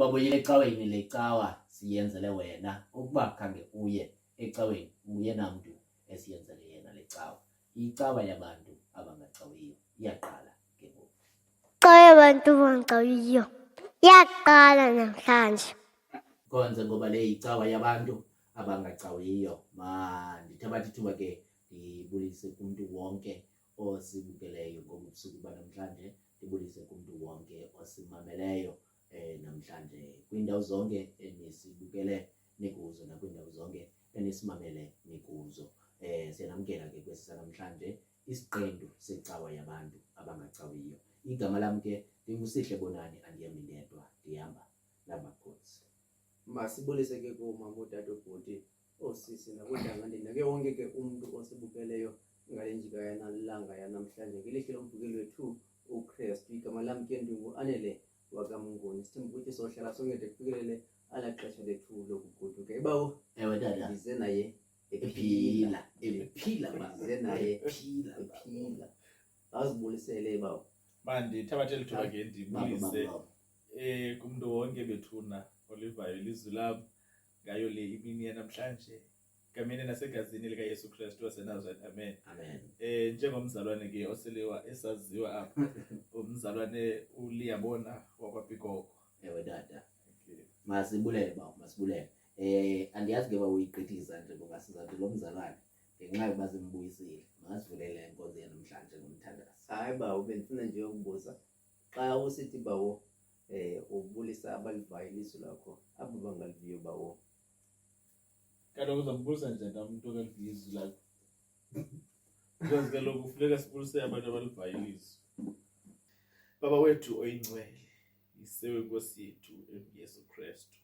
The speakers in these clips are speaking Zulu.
babuyile ecaweni lecawa siyenzele wena ukuba khange uye ecaweni uye namntu esiyenzele yena lecawa. Icawa yabantu abangacawiyo iyaqala ke ngoku. Icawa yabantu abangacawiyo iyaqala namhlanje. Konze ngoba le icawa yabantu abangacawiyo mandithabatha ithuba ke ndibulise kumntu wonke osibukeleyo ngobusuku banamhlanje, ndibulise kumntu wonke osimameleyo namhlanje kwiindawo zonke enisibukele nikuzo nakwiindawo zonke enisimamele nikuzo. Siyanamkela ke kwesi sanamhlanje isiqendu secawa yabantu abangacawiyo. Igama lam ke ndinguSihle Bonani, andihambi ndedwa, ndihamba namakhosi. Masibulise ke kumama, utata, ubhuti, oosisi nakoodangane nake wonke ke umntu osibukeleyo ngale njika yanalanga yanamhlanje ngelihle lombukeli wethu uKristu. Igama lam ke ndinguAnele wakamnguni. Sithemba ukuthi sohlala songede kufikelele ala xesha lethu lokugoduka. Bawo, Ewe tata, ndize naye ephila ndize naye ephila. Azibulisele bawo. Mandithabathe lithuba ke ndibulise kumntu wonke bethuna olivayo ilizwi lam ngayo le imini yanamhlanje, egameni nasegazini likaYesu Kristu waseNazaretha. Amen. Amen. Njengomzalwane ke oselewa esaziwa apha umzalwane uLiyabona wakwaPikoko. Ewe tata, masibulele bawo, masibulele. Andiyazi ke uba uyigqithisa nje ngoba sizawuthi lo mzalwane ngenxa yokuba simbuyisile masivulele inkonzo yanamhlanje ngomthandazo. Hayi bawo, bendifuna nje ukubuza xa usithi bawo ubulisa abalivayo ilizwi lakho, abo bangaliviyo bawo, Kaloku uzambulisa njani umuntu ongaliviyo izwi lakho? Because kaloku kufuneka sibulise abantu abalivayo ilizwi. Baba wethu oyingcwele, yisewe Nkosi yethu uYesu Kristu,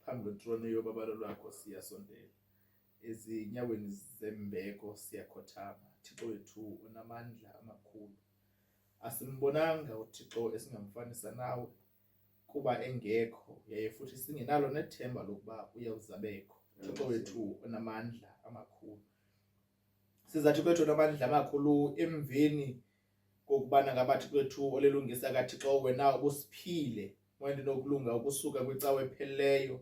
phambi kwentroni yobabalo lwakho siyasondela, ezinyaweni zembeko siyakhothama. Thixo wethu unamandla amakhulu, asimbonanga uThixo esingamfanisa nawe kuba engekho, yaye futhi singenalo nethemba lokuba uyawuzabekho. Thixo wethu unamandla amakhulu, sizathi kwethu unamandla amakhulu emveni kokubana ngabathi kwethu olelungisa kaThixo wena ubusiphile wena nokulunga ukusuka kwicawa epheleyo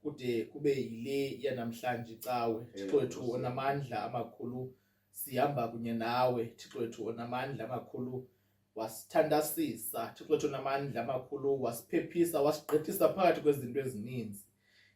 kude kube yile yanamhlanje icawe. Thixo wethu unamandla amakhulu, sihamba kunye nawe. Thixo wethu unamandla amakhulu, wasithandasisa. Thixo wethu unamandla amakhulu, wasiphephisa, wasigqithisa phakathi kwezinto ezininzi.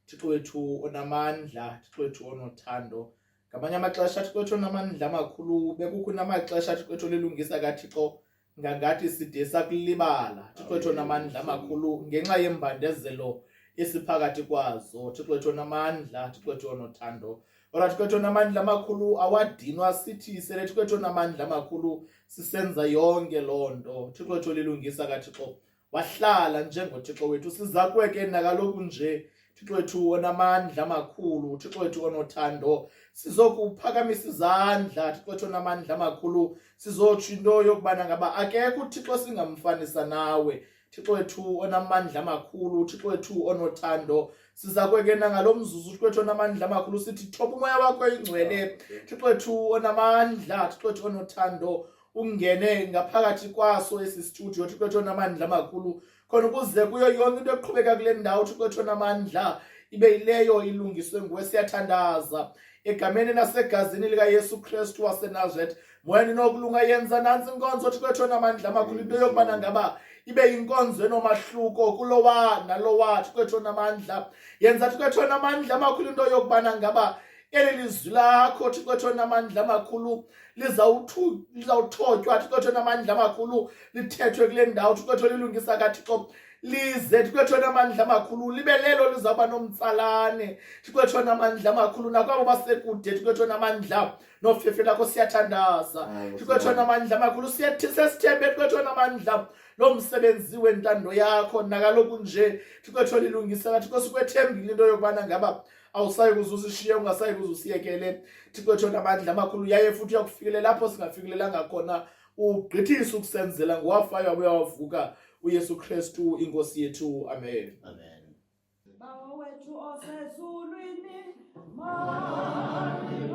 Thixo wethu unamandla, Thixo wethu onothando. Ngamanye amaxesha Thixo wethu unamandla amakhulu, bekukho namaxesha Thixo wethu olilungisa kaThixo ngangathi side sakulibala. Thixo wethu unamandla amakhulu ngenxa yembandezelo esiphakathi kwazo. Thixo wethu unamandla, Thixo wethu onothando. Ora Thixo wethu unamandla amakhulu, awadinwa sithi sele Thixo wethu unamandla amakhulu sisenza yonke loo nto. Thixo wethu olilungisa kaThixo wahlala njengoThixo wethu, siza kuwe ke nakaloku nje Thixo wethu onamandla amakhulu, Thixo wethu onothando, sizokuphakamisa izandla. Thixo wethu onamandla amakhulu, sizotsho into yokubana ngaba akekho uThixo singamfanisa nawe. Thixo wethu onamandla amakhulu, Thixo wethu onothando, siza kwekena ngalo mzuzu Thixo wethu onamandla amakhulu sithi thoba umoya wakho ingcwele. Thixo wethu onamandla, Thixo wethu onothando, ungene ngaphakathi kwaso esi studio. Thixo wethu onamandla amakhulu, khona ukuze kuyo yonke into eqhubeka kule ndawo Thixo wethu onamandla ibe yileyo ilungiswe nguwe. Siyathandaza egameni nasegazini likaYesu Kristu waseNazaretha, moyeni nokulunga yenza nansi inkonzo Thixo wethu onamandla amakhulu, into yokubana ngaba ibe yinkonzo enomahluko kulowa nalowa. Thixo wethu onamandla yenza Thixo wethu onamandla amakhulu into yokubana ngaba eli lizwi lakho Thixo wethu onamandla amakhulu lizawuthotywa Thixo wethu onamandla amakhulu, lithethwe kule ndawo Thixo wethu olilungisa kaThixo, lize Thixo wethu onamandla amakhulu libe lelo lizawuba nomtsalane Thixo wethu onamandla amakhulu nakwabo basekude. Thixo wethu onamandla nofefe lakho siyathandaza Thixo wethu onamandla amakhulu, sesithembe Thixo wethu onamandla lo msebenzi wentando yakho nakaloku nje Thixo wethu olilungisa kaThixo, sikwethembile into yokubana ngaba awusayi kuzusishiye, ungasayi kuzusiyekele Thixo wethu onamandla amakhulu, yaye futhi uyakufikelela lapho singafikelelanga khona, ugqithisa ukusenzela ngowafayo wabuye wavuka uYesu Kristu inkosi yethu. Amen. Amen. Bawo wethu osezulwini, mani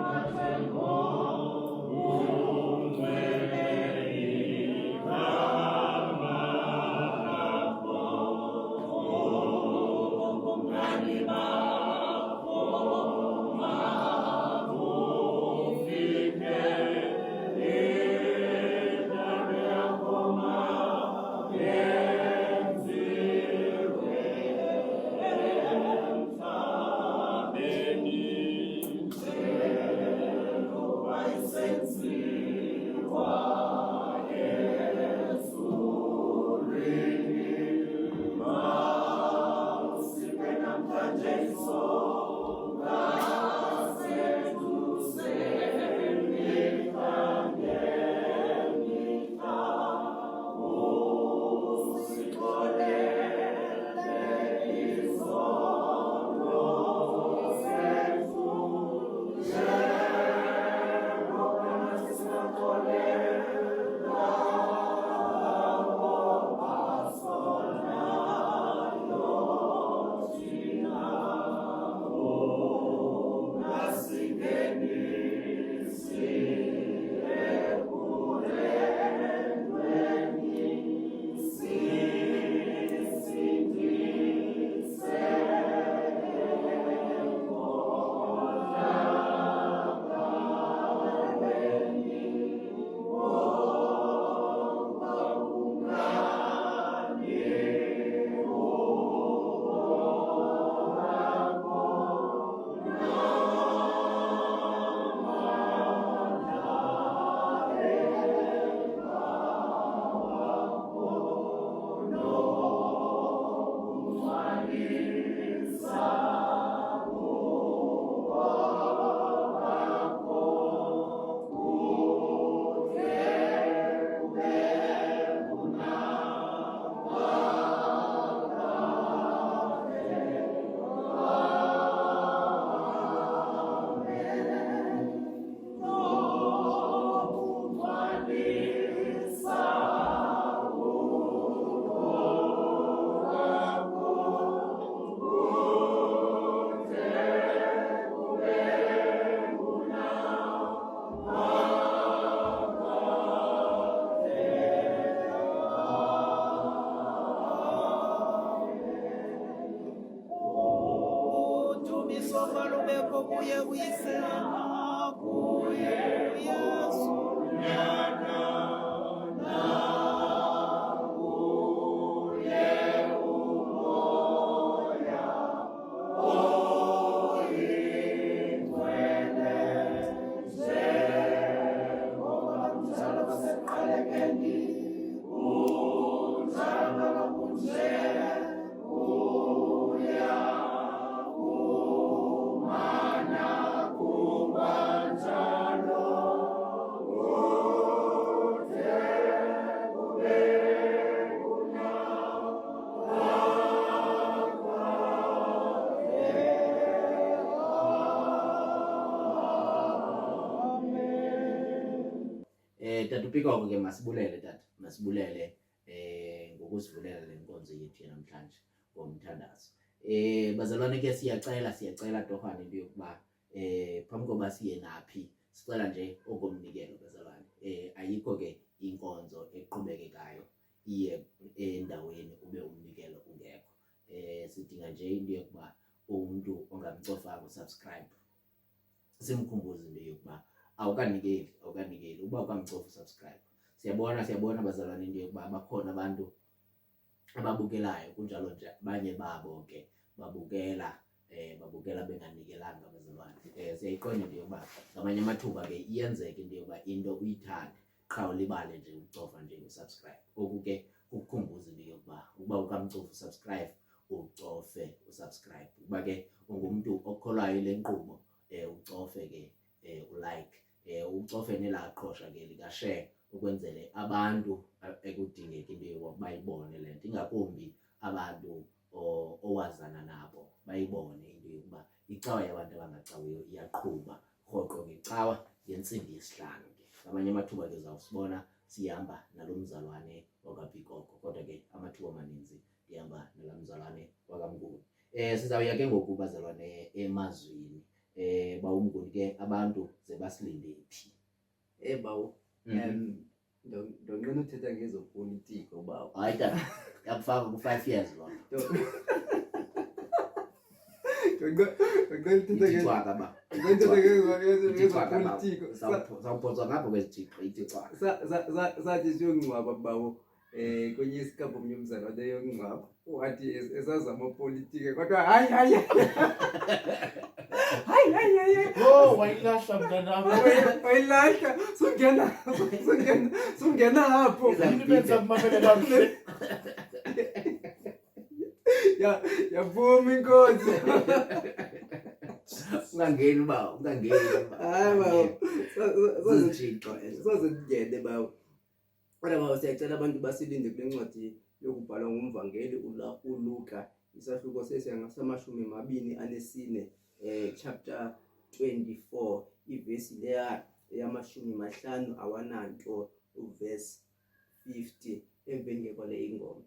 kuye kuyisema kuye Yesu Tata uPikoko ke masibulele tata, masibulele ngokusivulela le nkonzo yethu namhlanje ngomthandazo. Bazalwane ke siyacela torhwana into yokuba phambi koba siye naphi sicela nje okomnikelo bazalwane. Ayikho ke inkonzo eqhubekekayo iye endaweni ube umnikelo ungekho. Sidinga nje into yokuba umuntu ongamcofa uSubscribe simkhumbuze into yokuba awukanikeli uba ukamcofa uSubscribe. Siyabona bazalwane into yokuba bakhona abantu ababukelayo kunjalo nje abanye babo ke babukela benganikelanga bazalwane. Siyayiqonda into yokuba ngamanye amathuba ke iyenzeka into yokuba into uyithande qha ulibale nje ucofa nje uSubscribe. Oku ke ukukhumbuza into yokuba uba ukamcofa uSubscribe ucofe uSubscribe. Kuba ke ungumuntu okholwayo le nkqubo ucofe ke ulike ucofe nelaqhosha ke lika-share ukwenzele abantu ekudingeka into yokuba bayibone le nto, ingakumbi abantu owazana nabo bayibone into yokuba icawa yabantu abangacawiyo iyaqhuba rhoqo ngecawa yentsimbi yesihlanu. Ngamanye amathuba ke uzawusibona sihamba nalo mzalwane wakaPikoko, kodwa ke amathuba amaninzi ndihamba nala mzalwane wakamnguni. Sizawuya ke ngoku bazalwane emazwini. Bawumnguni ke abantu ze basilinde phi? Bawo, ndonqena uthetha ngezopolitiko bawo. Hayi tata, yakufaka ku-5 years lo. Ithixwaka ba. Ngezopolitiko. Sawuphonswa ngapho kwezithixo ithixwaka. Sathi siyongcwaba bawo kwenye isikabho mnyumzalwane yongcwaba wathi esazi amapolitiko kodwa hayi Wayilahla mntanami. wayilahla sungena apho Yini benza kumamele kakuhle? yaphuma inkonzo. Ungangeni ba. Hayi bawo, Zizithixo ezo. soze ngene bawo. Kodwa bawo siyacela abantu basilinde kule ncwadi yokubhalwa ngumvangeli uLuka isahluko se-24 chapter 24 ivesi leya ya50 awananto uverse 50 emveni kwale ingoma.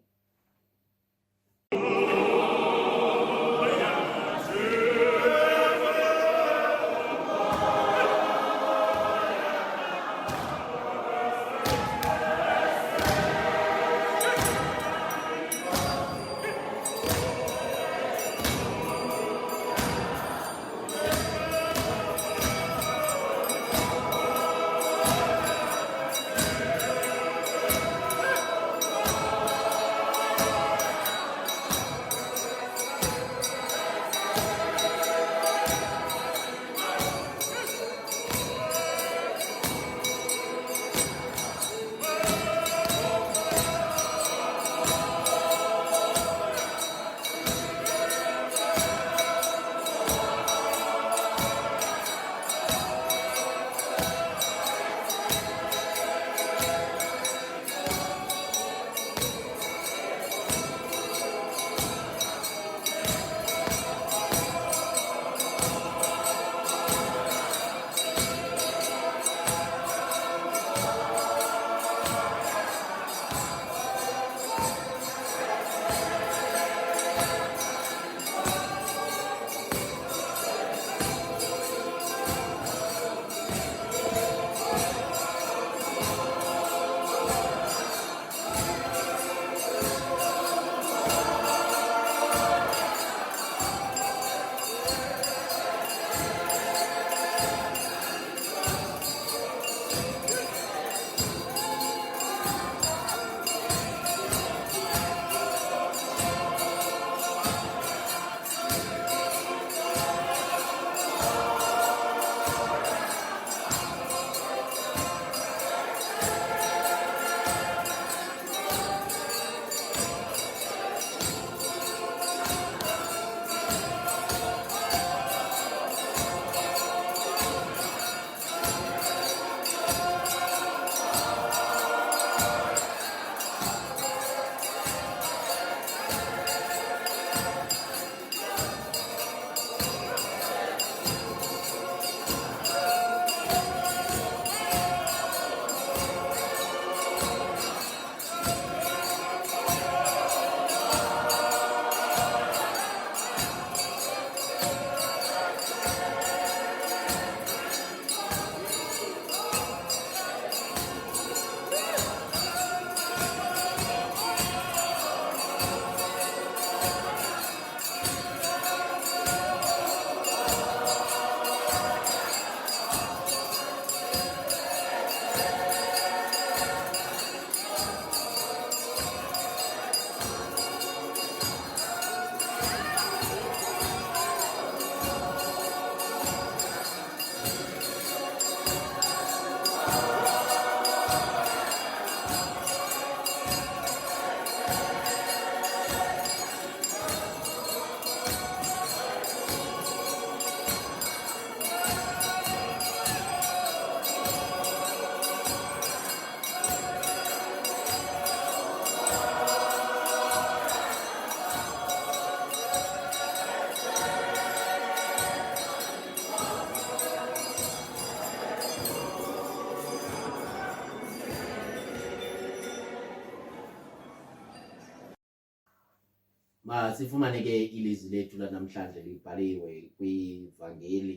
Sifumane ke ilizwi lethu lanamhlanje libhaliwe kwivangeli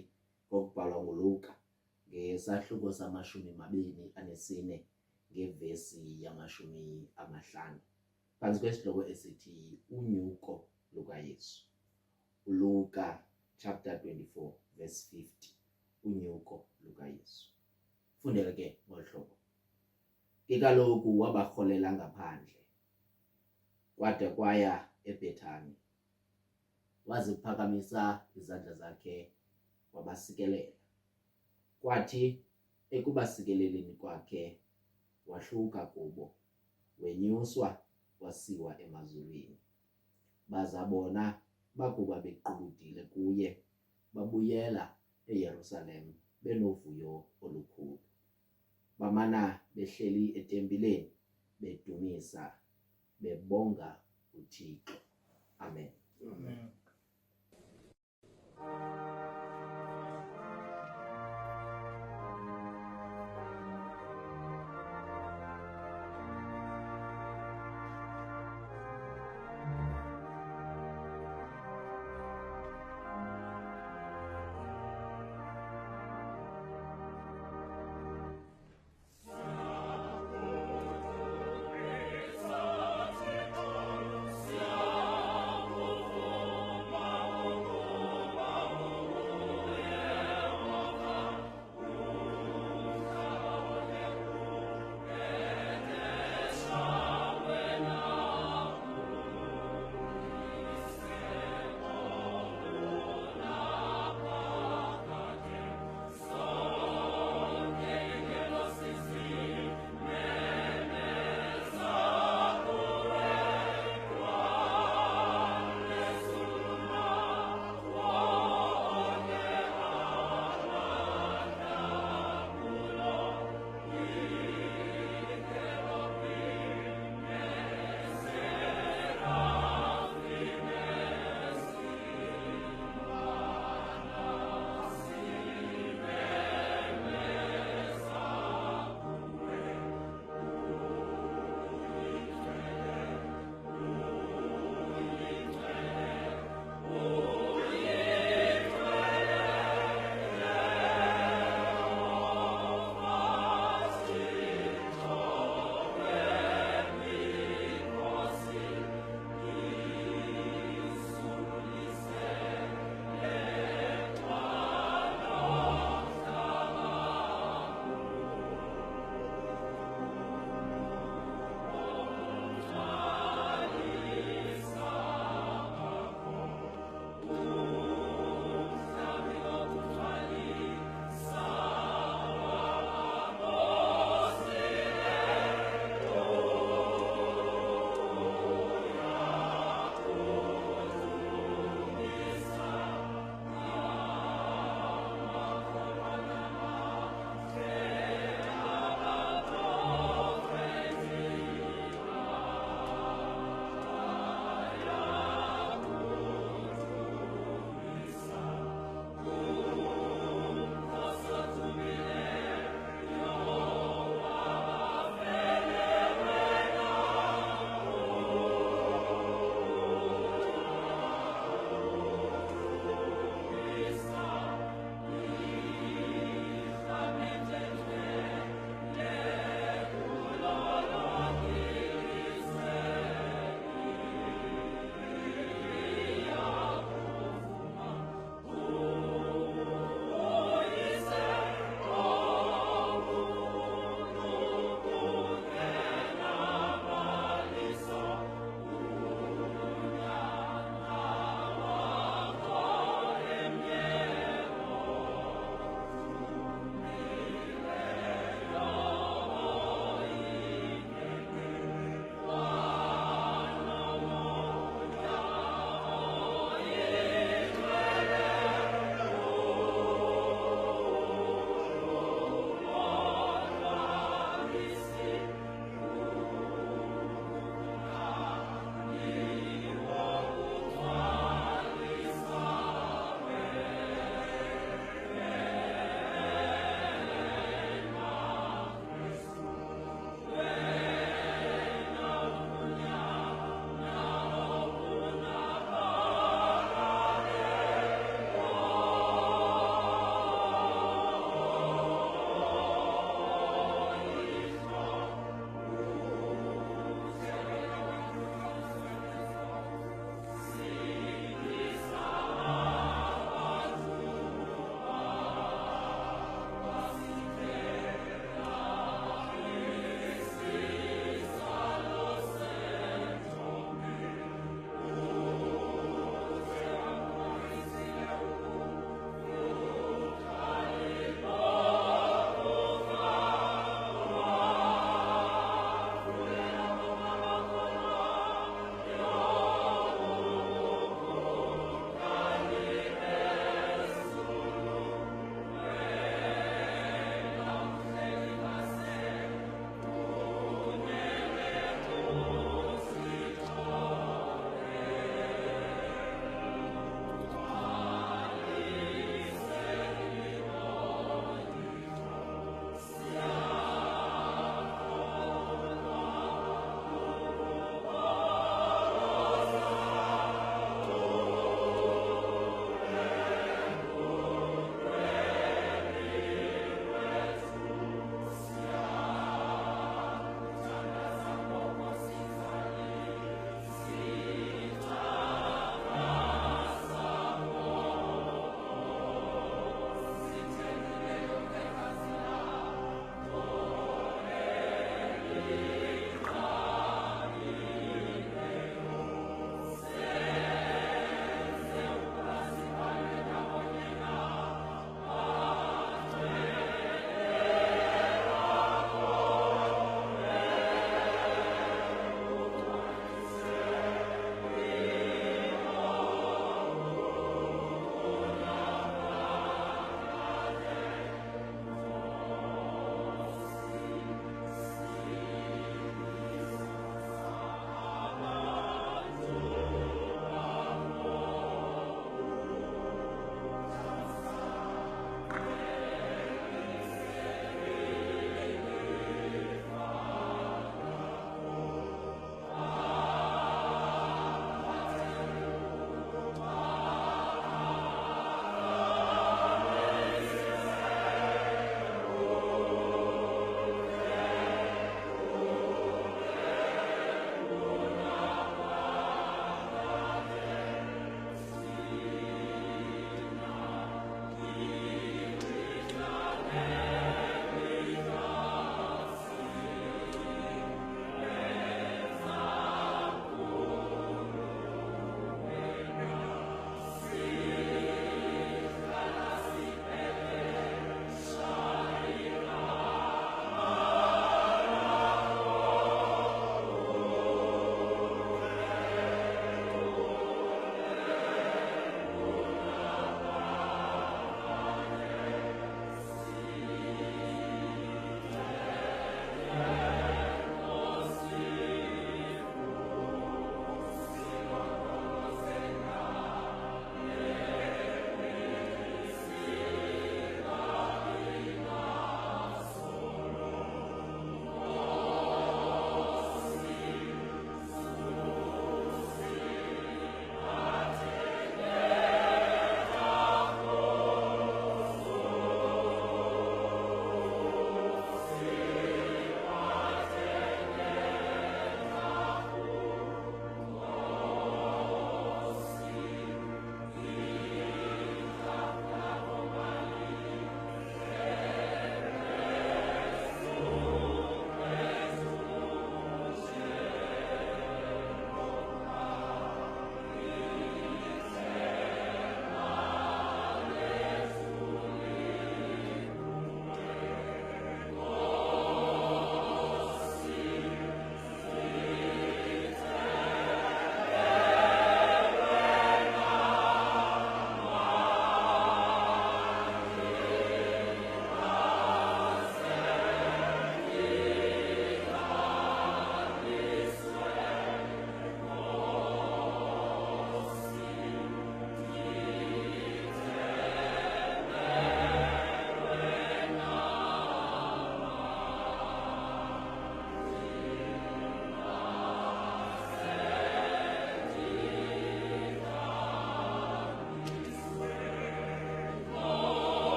kokubhalwa nguLuka ngesahluko sama-24 ngevesi yama-50 phantsi kwesihloko esithi unyuko lukaYesu. uLuka chapter 24 verse 50, unyuko lukaYesu. Fundele ke ngolu hlobo. Ke kaloku wabarholela ngaphandle kwade kwaya eBhethani, waziphakamisa izandla zakhe wabasikelela. Kwathi ekubasikeleleni kwakhe wahluka kubo, wenyuswa wasiwa emazulwini. Baza bona bakuba bequbudile kuye, babuyela eYerusalem benovuyo olukhulu. Bamana behleli etempileni bedumisa bebonga uThixo. Amen. Amen. Thank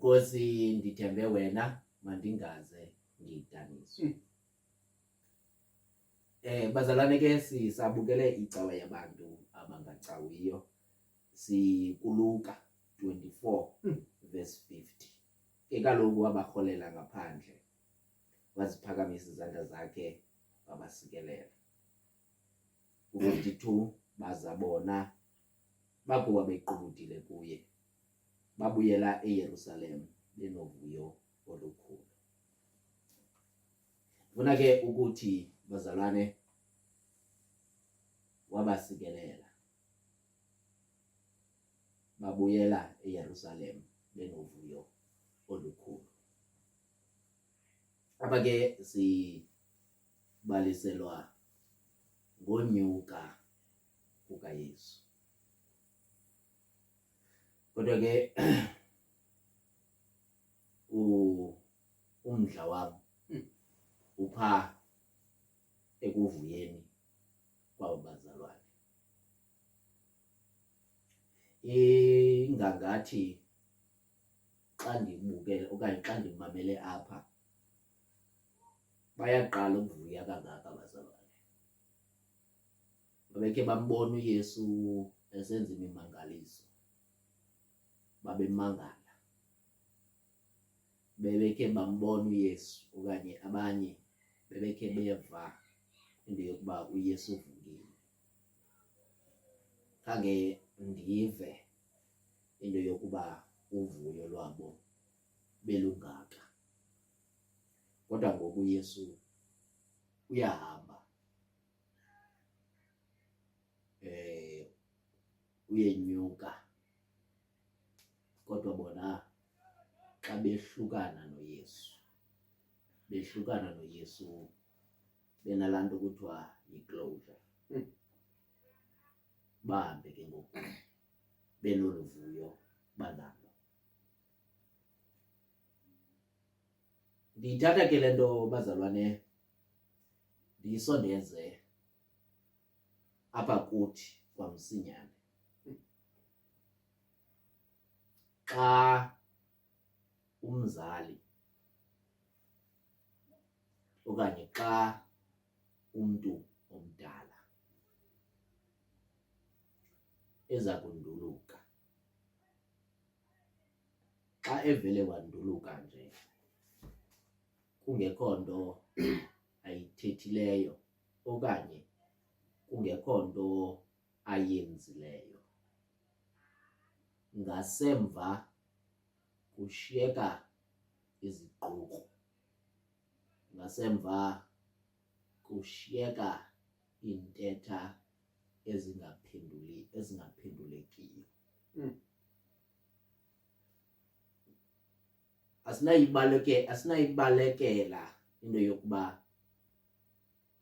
Nkosi ndithembe wena mandingaze ngidaniswe. Bazalwane ke sisabukele icawa yabantu abangacawiyo sikuluka 24 verse 50. Ke kaloku wabarholela ngaphandle waziphakamisa izandla zakhe wabasikelela. 52 bazabona bakuba bequbudile kuye babuyela eYerusalem benovuyo olukhulu. Funa ke ukuthi bazalwane wabasikelela babuyela eYerusalem benovuyo olukhulu. Aba ke sibaliselwa ngonyuka kukaYesu. Kodwa ke umdla wami upha ekuvuyeni kwabo bazalwane. Ingangathi xa ndibukele okanye xa ndimamele apha bayaqala ukuvuya kangaka abazalwane. Babekhe bambona uYesu esenza imimangaliso, babemangala. Bebekhe bambona uYesu okanye abanye bebekhe beva into yokuba uYesu uvukile. Khange ndive into yokuba uvuyo lwabo belungaka. Kodwa ngoku uYesu uyahamba, uyenyuka. Kodwa bona xa behlukana noYesu benalaa nto kuthiwa yi-closure. Bahambe ke ngoku benoluvuyo banalo. Ndiyithatha ke le nto bazalwane ndiyisondeze apha kuthi kwamsinyane. Xa umzali okanye xa umntu omdala eza kunduluka, xa evele wanduluka nje kungekho nto ayithethileyo okanye kungekho nto ayenzileyo, ngasemva kushiyeka iziquko, ngasemva kushiyeka intetha ezingaphendulekiyo. Asinayibalekela into yokuba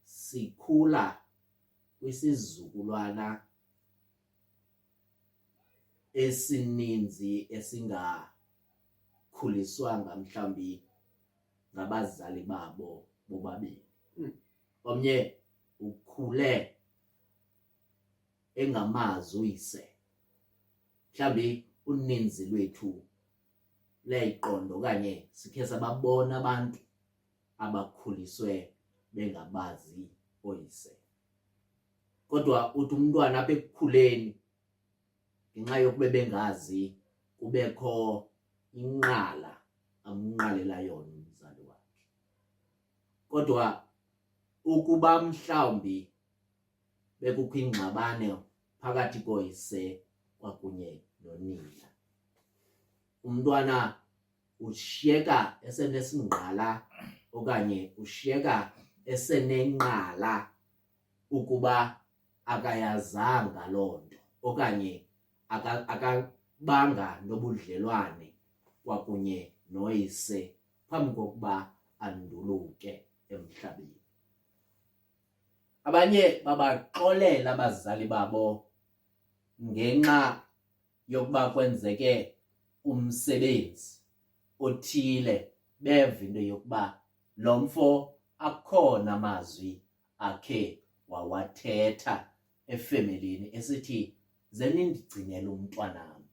sikhula kwisizukulwana esininzi esingakhuliswanga mhlawumbi ngabazali babo bobabini. Omnye ukhule engamazi uyise. Mhlawumbi uninzi lwethu liyayiqonda okanye sikhe sababona abantu abakhuliswe bengabazi oyise. Kodwa uthi umntwana apha ekukhuleni ngenxa yokuba bengazi kubekho inqala amnqalela yona umzali wakhe. Kodwa ukuba mhlawumbi bekukho ingxabano phakathi koyise kwakunye nonina, umntwana ushiyeka esenesingqala okanye ushiyeka esenenqala ukuba akayazanga loo nto okanye akabanga nobudlelwane kwakunye noyise phambi kokuba anduluke emhlabeni. Abanye babaxolela abazali babo ngenxa yokuba kwenzeke umsebenzi othile, beva into yokuba lo mfo akhona amazwi akhe wawathetha efemelini esithi ze nindigcinele umntwanam.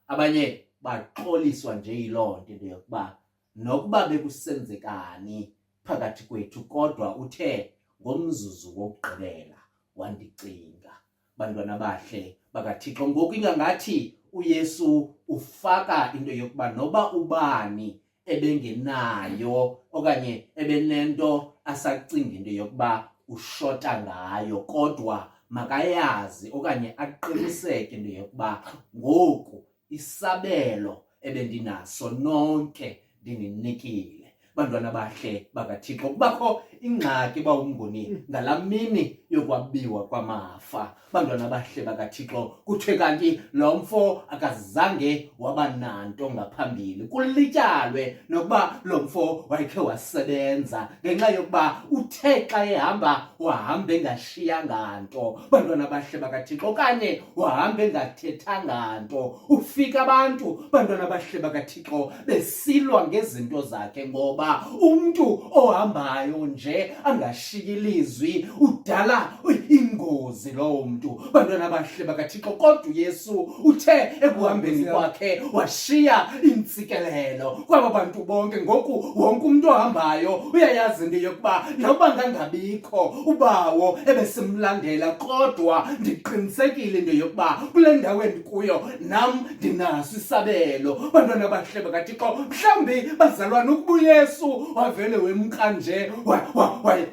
Abanye baxoliswa nje yiloo nto into yokuba nokuba bekusenzekani phakathi kwethu kodwa uthe ngomzuzu wokugqibela wandicinga. Bantwana bahle bakaThixo, ngoku ingangathi uYesu ufaka into yokuba noba ubani ebengenayo okanye ebenento asacinga into yokuba ushota ngayo, kodwa makayazi okanye aqiniseke into yokuba ngoku isabelo ebendinaso nonke ndininikile. Bantwana bahle bakaThixo, kubakho ingxaki bawumnguni ngalaa mini yokwabiwa kwamafa. Bantwana bahle bakaThixo, kuthiwe kanti lo mfo akazange waba nanto ngaphambili. Kulityalwe nokuba lo mfo wayekhe wasebenza ngenxa yokuba uthe xa ehamba wahamba engashiyanga nto. Bantwana bahle bakaThixo, okanye wahamba engathethanga nto. Ufika abantu, bantwana bahle bakaThixo, besilwa ngezinto zakhe, ngoba umntu ohambayo nje angashiyi ilizwi udala ingozi lowo mntu. Bantwana bahle bakaThixo, kodwa uYesu uthe ekuhambeni kwakhe washiya intsikelelo kwaba bantu bonke. Ngoku wonke umntu ohambayo uyayazi into yokuba nokuba ngangabikho ubawo ebesimlandela, kodwa ndiqinisekile into yokuba kule ndawo endikuyo nam ndinaso isabelo. Bantwana bahle bakaThixo, mhlawumbi bazalwane ukuba uYesu wavele wemka nje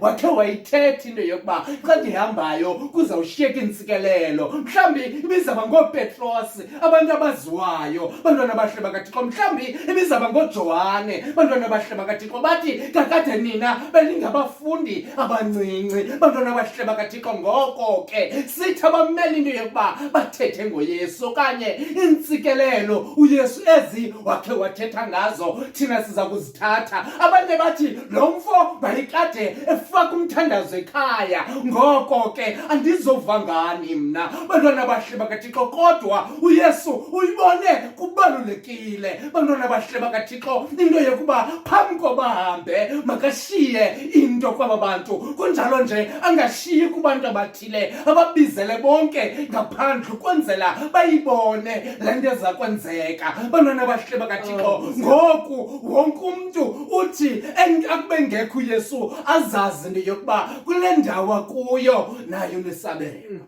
wakhe wayithetha into yokuba xa ndihambayo kuzawushiyeka intsikelelo. Mhlawumbi ibizaba ngooPetros, abantu abaziwayo. Bantwana bahle bakaThixo, mhlawumbi ibizaba ngooJohane. Bantwana bahle bakaThixo, bathi kakade nina beningabafundi abancinci. Bantwana bahle bakaThixo, ngoko ke sithi abamele into yokuba bathethe ngoYesu okanye intsikelelo uYesu ezi wakhe wathetha ngazo, thina siza kuzithatha. Abanye bathi lo mfo mayikade efaka umthandazo ekhaya, ngoko ke andizova ngani mna. Bantwana bahle bakaThixo, kodwa uYesu uyibone kubalulekile, bantwana bahle bakaThixo, into yokuba phambi kobahambe makashiye into kwaba bantu. Kunjalo nje angashiyi kubantu abathile, ababizele bonke ngaphandle ukwenzela bayibone le nto eza kwenzeka. Bantwana bahle bakaThixo, ngoku wonke umntu uthi akube ngekho uYesu azazi into yokuba kule ndawo akuyo nayo nesabelo.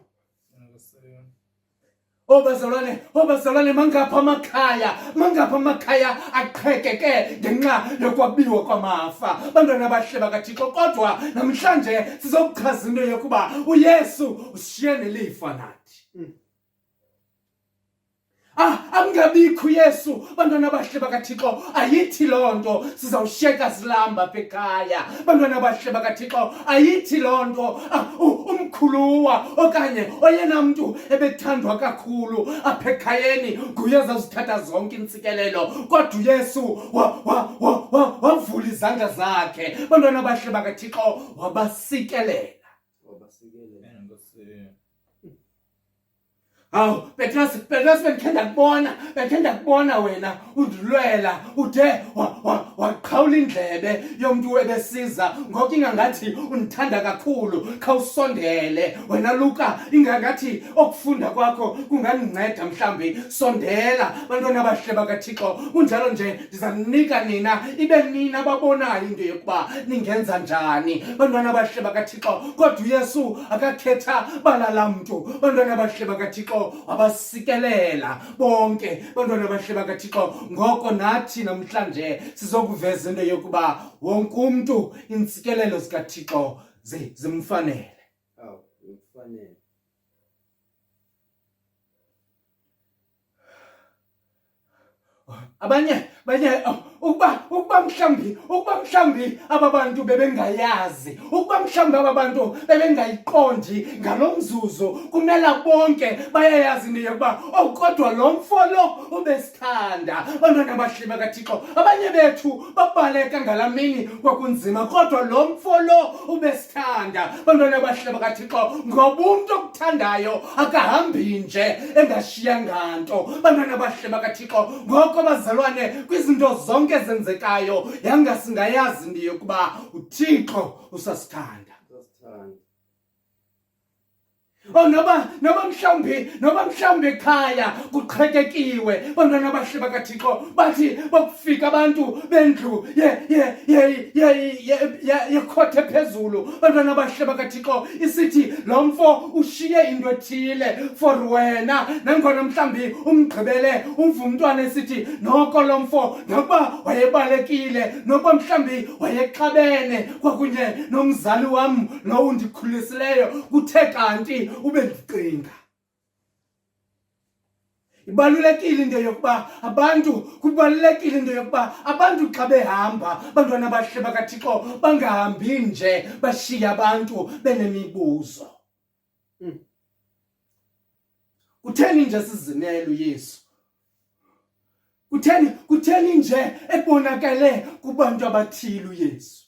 Bazalwane, mangapha amakhaya aqhekeke ngenxa yokwabiwa kwamafa. Bantwana bahle bakaThixo, kodwa namhlanje sizokuchaza into yokuba uYesu ushiye nelifa nathi. Angabikho uYesu, bantwana bahle bakaThixo, ayithi loo nto sizawushiyeka silamba apha ekhaya. Bantwana bahle bakaThixo, ayithi loo nto umkhuluwa okanye oyena mntu ebethandwa kakhulu apha ekhayeni nguye azawuzithatha zonke intsikelelo, kodwa uYesu wavula izandla zakhe. Bantwana bahle bakaThixo, wabasikelela. Petros, bendikhe ndakubona wena udlwela, ude waqhawula indlebe yomntu ebesiza, ngoko ingangathi undithanda kakhulu. Khawusondele wena Luka, ingangathi okufunda kwakho kungandinceda mhlawumbi. Sondela bantwana bahle bakaThixo, kunjalo nje ndiza kunika nina, ibe nina babonayo into yokuba ningenza njani. Bantwana bahle bakaThixo, kodwa uYesu akakhetha balala mntu. Bantwana bahle bakaThixo, wabasikelela bonke. Bantwana bahle bakaThixo, ngoko nathi namhlanje sizokuveza into yokuba wonke umntu intsikelelo zikaThixo zimfanele. Imfanele. Abanye ukuba mhlawumbi aba bantu bebengayazi, ukuba mhlawumbi aba bantu bebengayiqondi ngalo mzuzu, kumela bonke bayayazi into yokuba kodwa lo mfo lo ubesithanda. Bantwana bahle bakaThixo, abanye bethu babaleka ngalaa mini kwakunzima, kodwa lo mfo lo ubesithanda. Bantwana bahle bakaThixo, ngoba umntu okuthandayo akahambi nje engashiyanga nto. Bantwana bahle bakaThixo, ngoko bazalwane, kwizinto zonke ezenzekayo yanga singayazi into yokuba uThixo usasithanda. Oh noba mhlawumbi ekhaya kuqhekekiwe bantwana abahle bakaThixo bathi bakufika abantu bendlu yekhothe phezulu bantwana abahle bakaThixo isithi lo mfo ushiye into ethile for wena nangona mhlawumbi umgqibele umva umntwana esithi noko lo mfo nokuba wayebalekile nokuba mhlawumbi wayexabene kwakunye nomzali wam lo undikhulisileyo kuthe kanti ube ndicinga. Kubalulekile into yokuba abantu xa behamba bantwana abahle bakaThixo bangahambi nje bashiya abantu benemibuzo. Kutheni nje sizimele uYesu? Kutheni nje ebonakale kubantu abathile uYesu?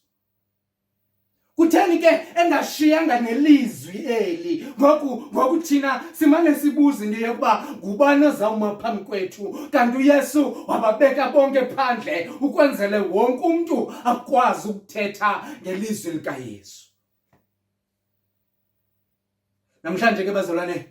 Kutheni ke engashiyanga nelizwi eli? Ngoku thina simane sibuza into yokuba ngubani ozawuma phambi kwethu, kanti uYesu wababeka bonke phandle ukwenzele wonke umuntu akwazi ukuthetha ngelizwi likaYesu. Namhlanje ke bazalwane,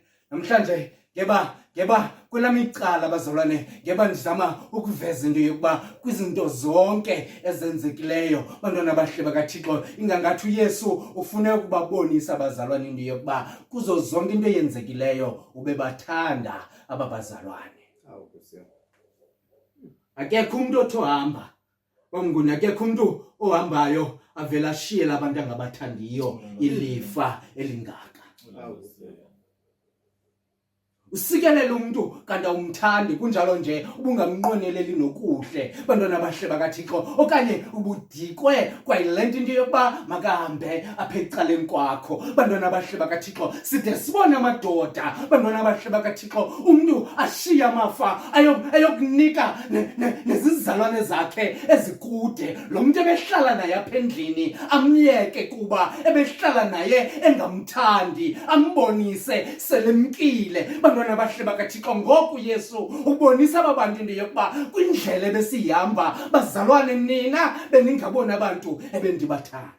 ngeba kwelami icala bazalwane, ngeba ndizama ukuveza into yokuba kwizinto zonke ezenzekileyo bantwana abahle bakaThixo ingangathi uYesu ufune ukubabonisa abazalwane into yokuba kuzo zonke into eyenzekileyo ubebathanda ababazalwane. Akekho umuntu othi ohamba omnguni, akekho umuntu ohambayo avela ashiyela abantu angabathandiyo ilifa elingaka. Usikelele umuntu kanti awumthandi, kunjalo nje ubungamnqweneleli nokuhle bantwana abahle bakaThixo, okanye ubudikwe kwayilento into yokuba makahambe apha ecaleni kwakho bantwana abahle bakaThixo. Side sibone amadoda bantwana abahle bakaThixo umuntu ashiya amafa ayokunika nezizalwane zakhe ezikude, lo muntu ebehlala naye apha endlini amyeke kuba ebehlala naye engamthandi, ambonise selemkile bantwana abahle bakaThixo. Ngoku Yesu ubonisa abantu into yokuba kwindlela ebesihamba bazalwane nina beningabona abantu ebendibathanda.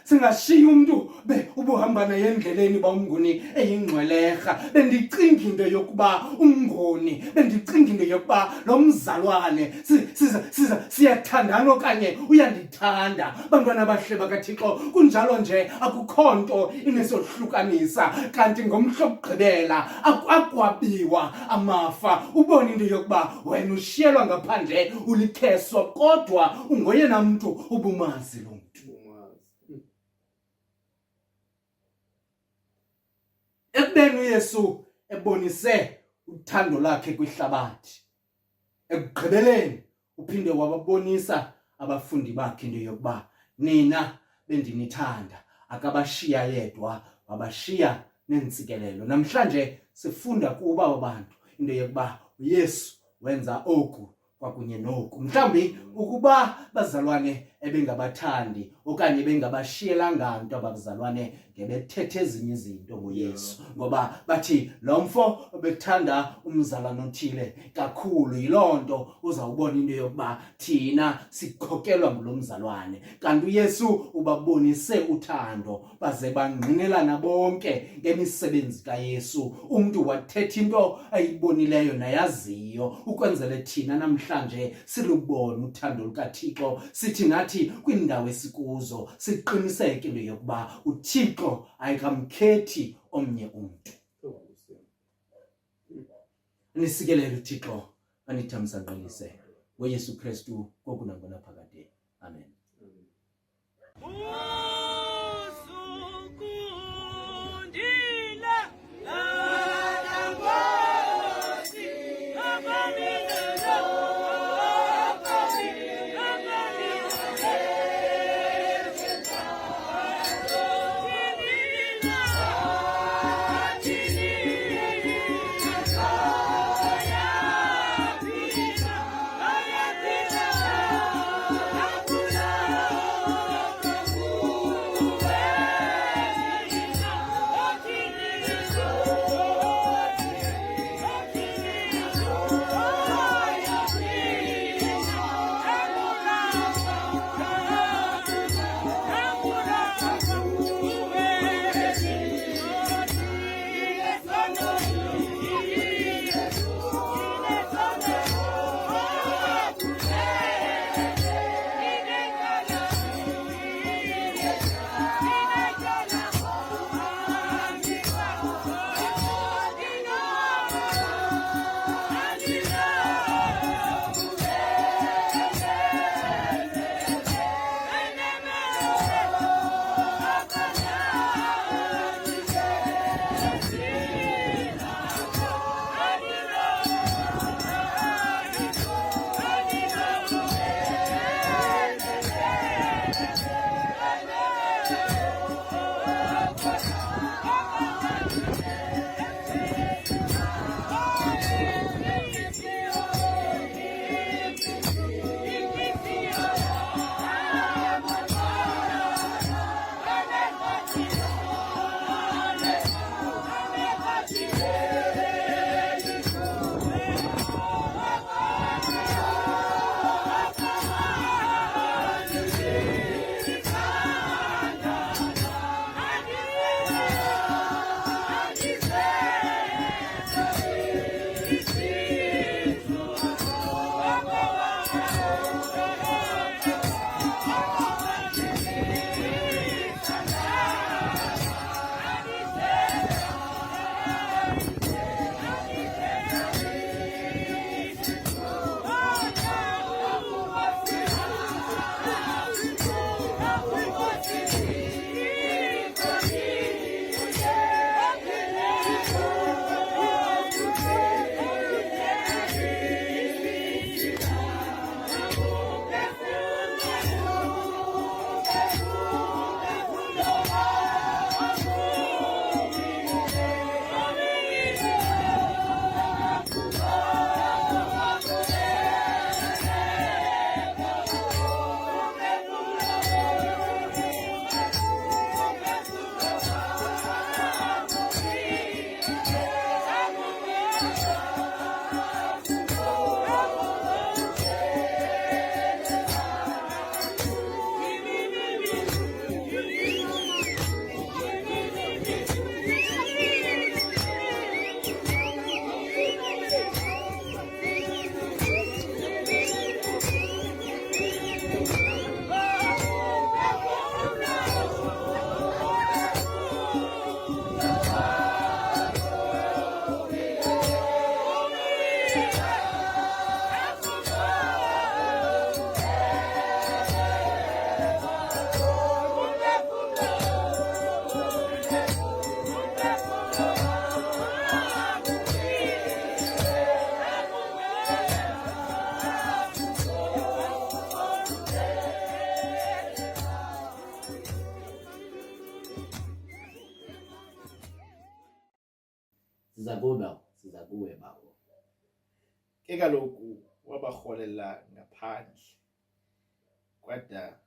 Singashiyi umuntu ubuhamba naye endleleni bawumnguni eyingcwelerha. Bendicinga into yokuba umnguni, bendicinga into yokuba lo mzalwane siyathandana okanye uyandithanda bantwana abahle bakaThixo. Kunjalo nje akukho nto inesohlukanisa, kanti ngomhla wokugqibela akwabiwa amafa. Ubone into yokuba wena ushiyelwa ngaphandle ulikheswa, kodwa ungoyena mntu ubumazi lo. Ekubeni uYesu ebonise uthando lakhe kwihlabathi, ekugqibeleni uphinde wababonisa abafundi bakhe into yokuba nina bendinithanda, akabashiya yedwa, wabashiya nentsikelelo. Namhlanje sifunda kuba abantu into yokuba uYesu wenza oku kwakunye noku. Mhlawumbi ukuba bazalwane ebengabathandi okanye bengabashiyelanga nto abazalwane ngebethethe ezinye izinto ngoYesu, ngoba bathi lo mfo obethanda umzalwane othile kakhulu, yiloo nto uzawubona into yokuba thina sikhokelwa ngulo mzalwane. Kanti uYesu ubabonise uthando baze bangqinelana bonke ngemisebenzi kaYesu. Umntu wathetha into ayibonileyo nayaziyo ukwenzele thina namhlanje silubone uthando lukaThixo, sithi nathi kwindawo esikuzo siqiniseke into yokuba uThixo ayikamkhethi omnye umntu. Nisikelele uThixo anithamsanqinise ngoYesu Kristu ngoku nangona phakade. Amen. siza kuwe bawo. Ke kaloku wabarholela ngaphandle kwada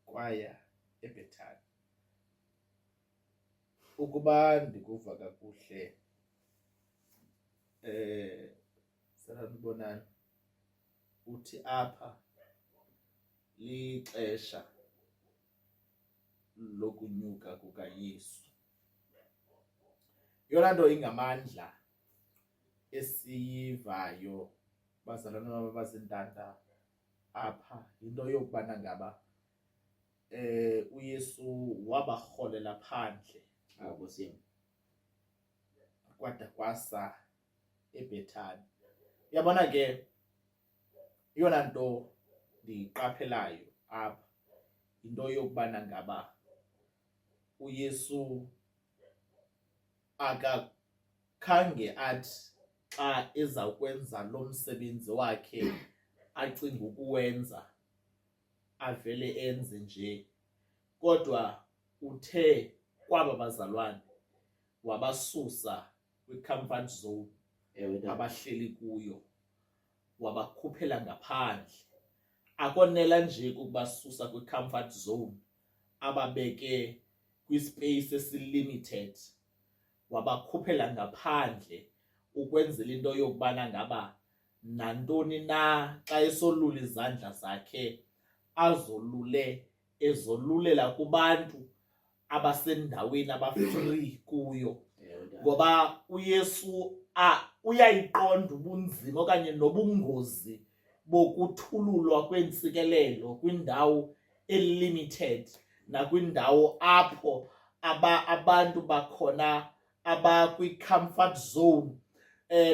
kwaya eBhethani. Ukuba ndikuva kakuhle sanibonani uthi apha lixesha lokunyuka kukaYesu. Yona nto ingamandla esiyivayo bazalwane baba bazintanda apha into yokubana ngaba uYesu wabarholela phandle Nkosi yami. kwada kwasa eBhethani. Uyabona ke yona nto ndiyiqaphelayo apha into yokubana ngaba uYesu akakhange athi xa ezakwenza lo msebenzi wakhe acinga ukuwenza avele enze nje, kodwa uthe kwaba bazalwane wabasusa kwi-comfort zone abahleli kuyo wabakhuphela ngaphandle. Akonela nje ukubasusa kwi-comfort zone ababeke kwispace esilimited, wabakhuphela ngaphandle ukwenzela into yokubana ngaba nantoni na xa esolula izandla zakhe ezolulela kubantu abasendaweni abafree kuyo. Ngoba uYesu uyayiqonda ubunzima okanye nobungozi bokuthululwa kwentsikelelo kwindawo elimited nakwindawo apho abantu bakhona abakwi-comfort zone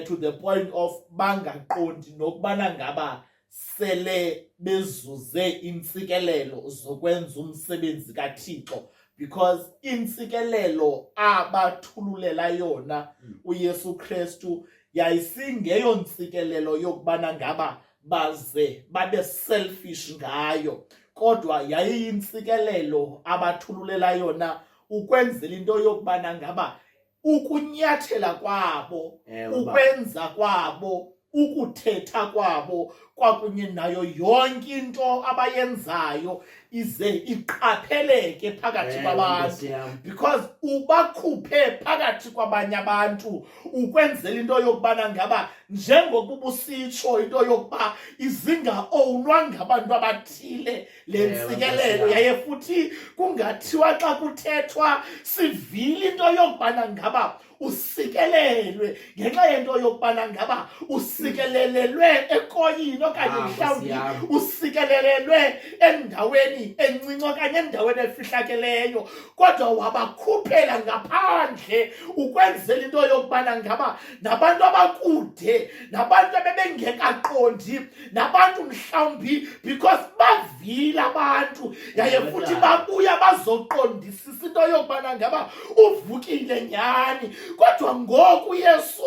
to the point of bangaqondi nokubana ngaba sele bezuze intsikelelo zokwenza umsebenzi kaThixo, because intsikelelo abathululela yona uYesu Kristu yayisingeyo ntsikelelo yokubana ngaba baze babe selfish ngayo, kodwa yayiyintsikelelo abathululela yona ukwenzela into yokubana ngaba ukunyathela kwabo, ukwenza kwabo, ukuthetha kwabo kwakunye nayo yonke into abayenzayo ize iqapheleke phakathi kwabantu, because ubakhuphe phakathi kwabanye abantu ukwenzela into yokubana ngaba njengokuba usitsho into yokuba izinga-ownwa ngabantu abathile le ntsikelelo. Yaye futhi kungathiwa xa kuthethwa sivile into yokubana ngaba usikelelwe ngenxa yento yokubana ngaba usikelelelwe ekoyini okanye mhlawumbi usikelelelwe endaweni encinci okanye endaweni efihlakeleyo, kodwa wabakhuphela ngaphandle ukwenzela into yokubana ngaba nabantu abakude, nabantu abebengekaqondi, nabantu mhlawumbi because bavile abantu yaye futhi babuya bazoqondisisa into yokubana ngaba uvukile nyani. Kodwa ngoku uYesu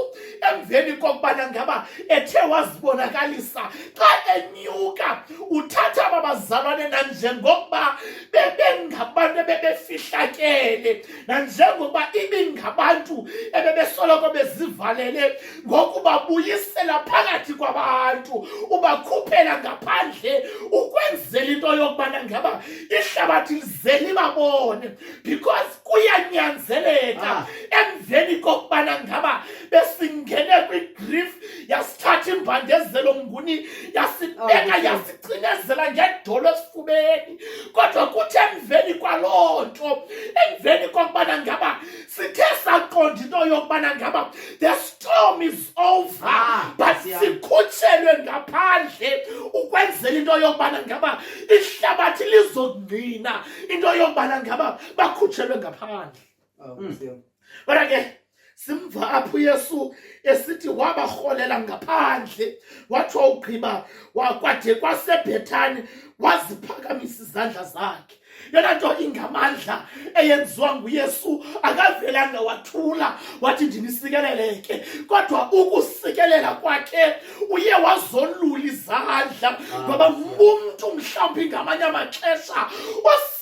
emveni kokubana ngaba ethe wazibonakalisa xa enyuka, uthatha aba bazalwane nanjengokuba bebengabantu ebebefihlakele, nanjengoba ibingabantu ebebesoloko bezivalele, ngoku babuyisela phakathi kwabantu, ubakhuphela ngaphandle ukwenzela into yokubana ngaba ihlabathi lize libabone, because kuyanyanzeleka emveni kokubana ngaba besingene kwi-grief yasithatha imbandezelo nguni yasibeka yasicinezela ngedolo esifubeni, kodwa kuthi emveni kwaloo nto, emveni kokubana ngaba sithe saqonda into yokubana ngaba the storm is over, but sikhutshelwe ngaphandle ukwenzela into yokubana ngaba ihlabathi lizongqina into yokubana ngaba bakhutshelwe ngaphandle. Kodwa ke simva apho uYesu esithi wabarholela ngaphandle, wathi wawugqiba kwade kwaseBhethani waziphakamisa izandla zakhe. Yona nto ingamandla eyenziwa nguYesu, akavelanga wathula wathi ndinisikeleleke, kodwa ukusikelela kwakhe uye wazolula izandla, ngoba umntu mhlawumbi ngamanye amaxesha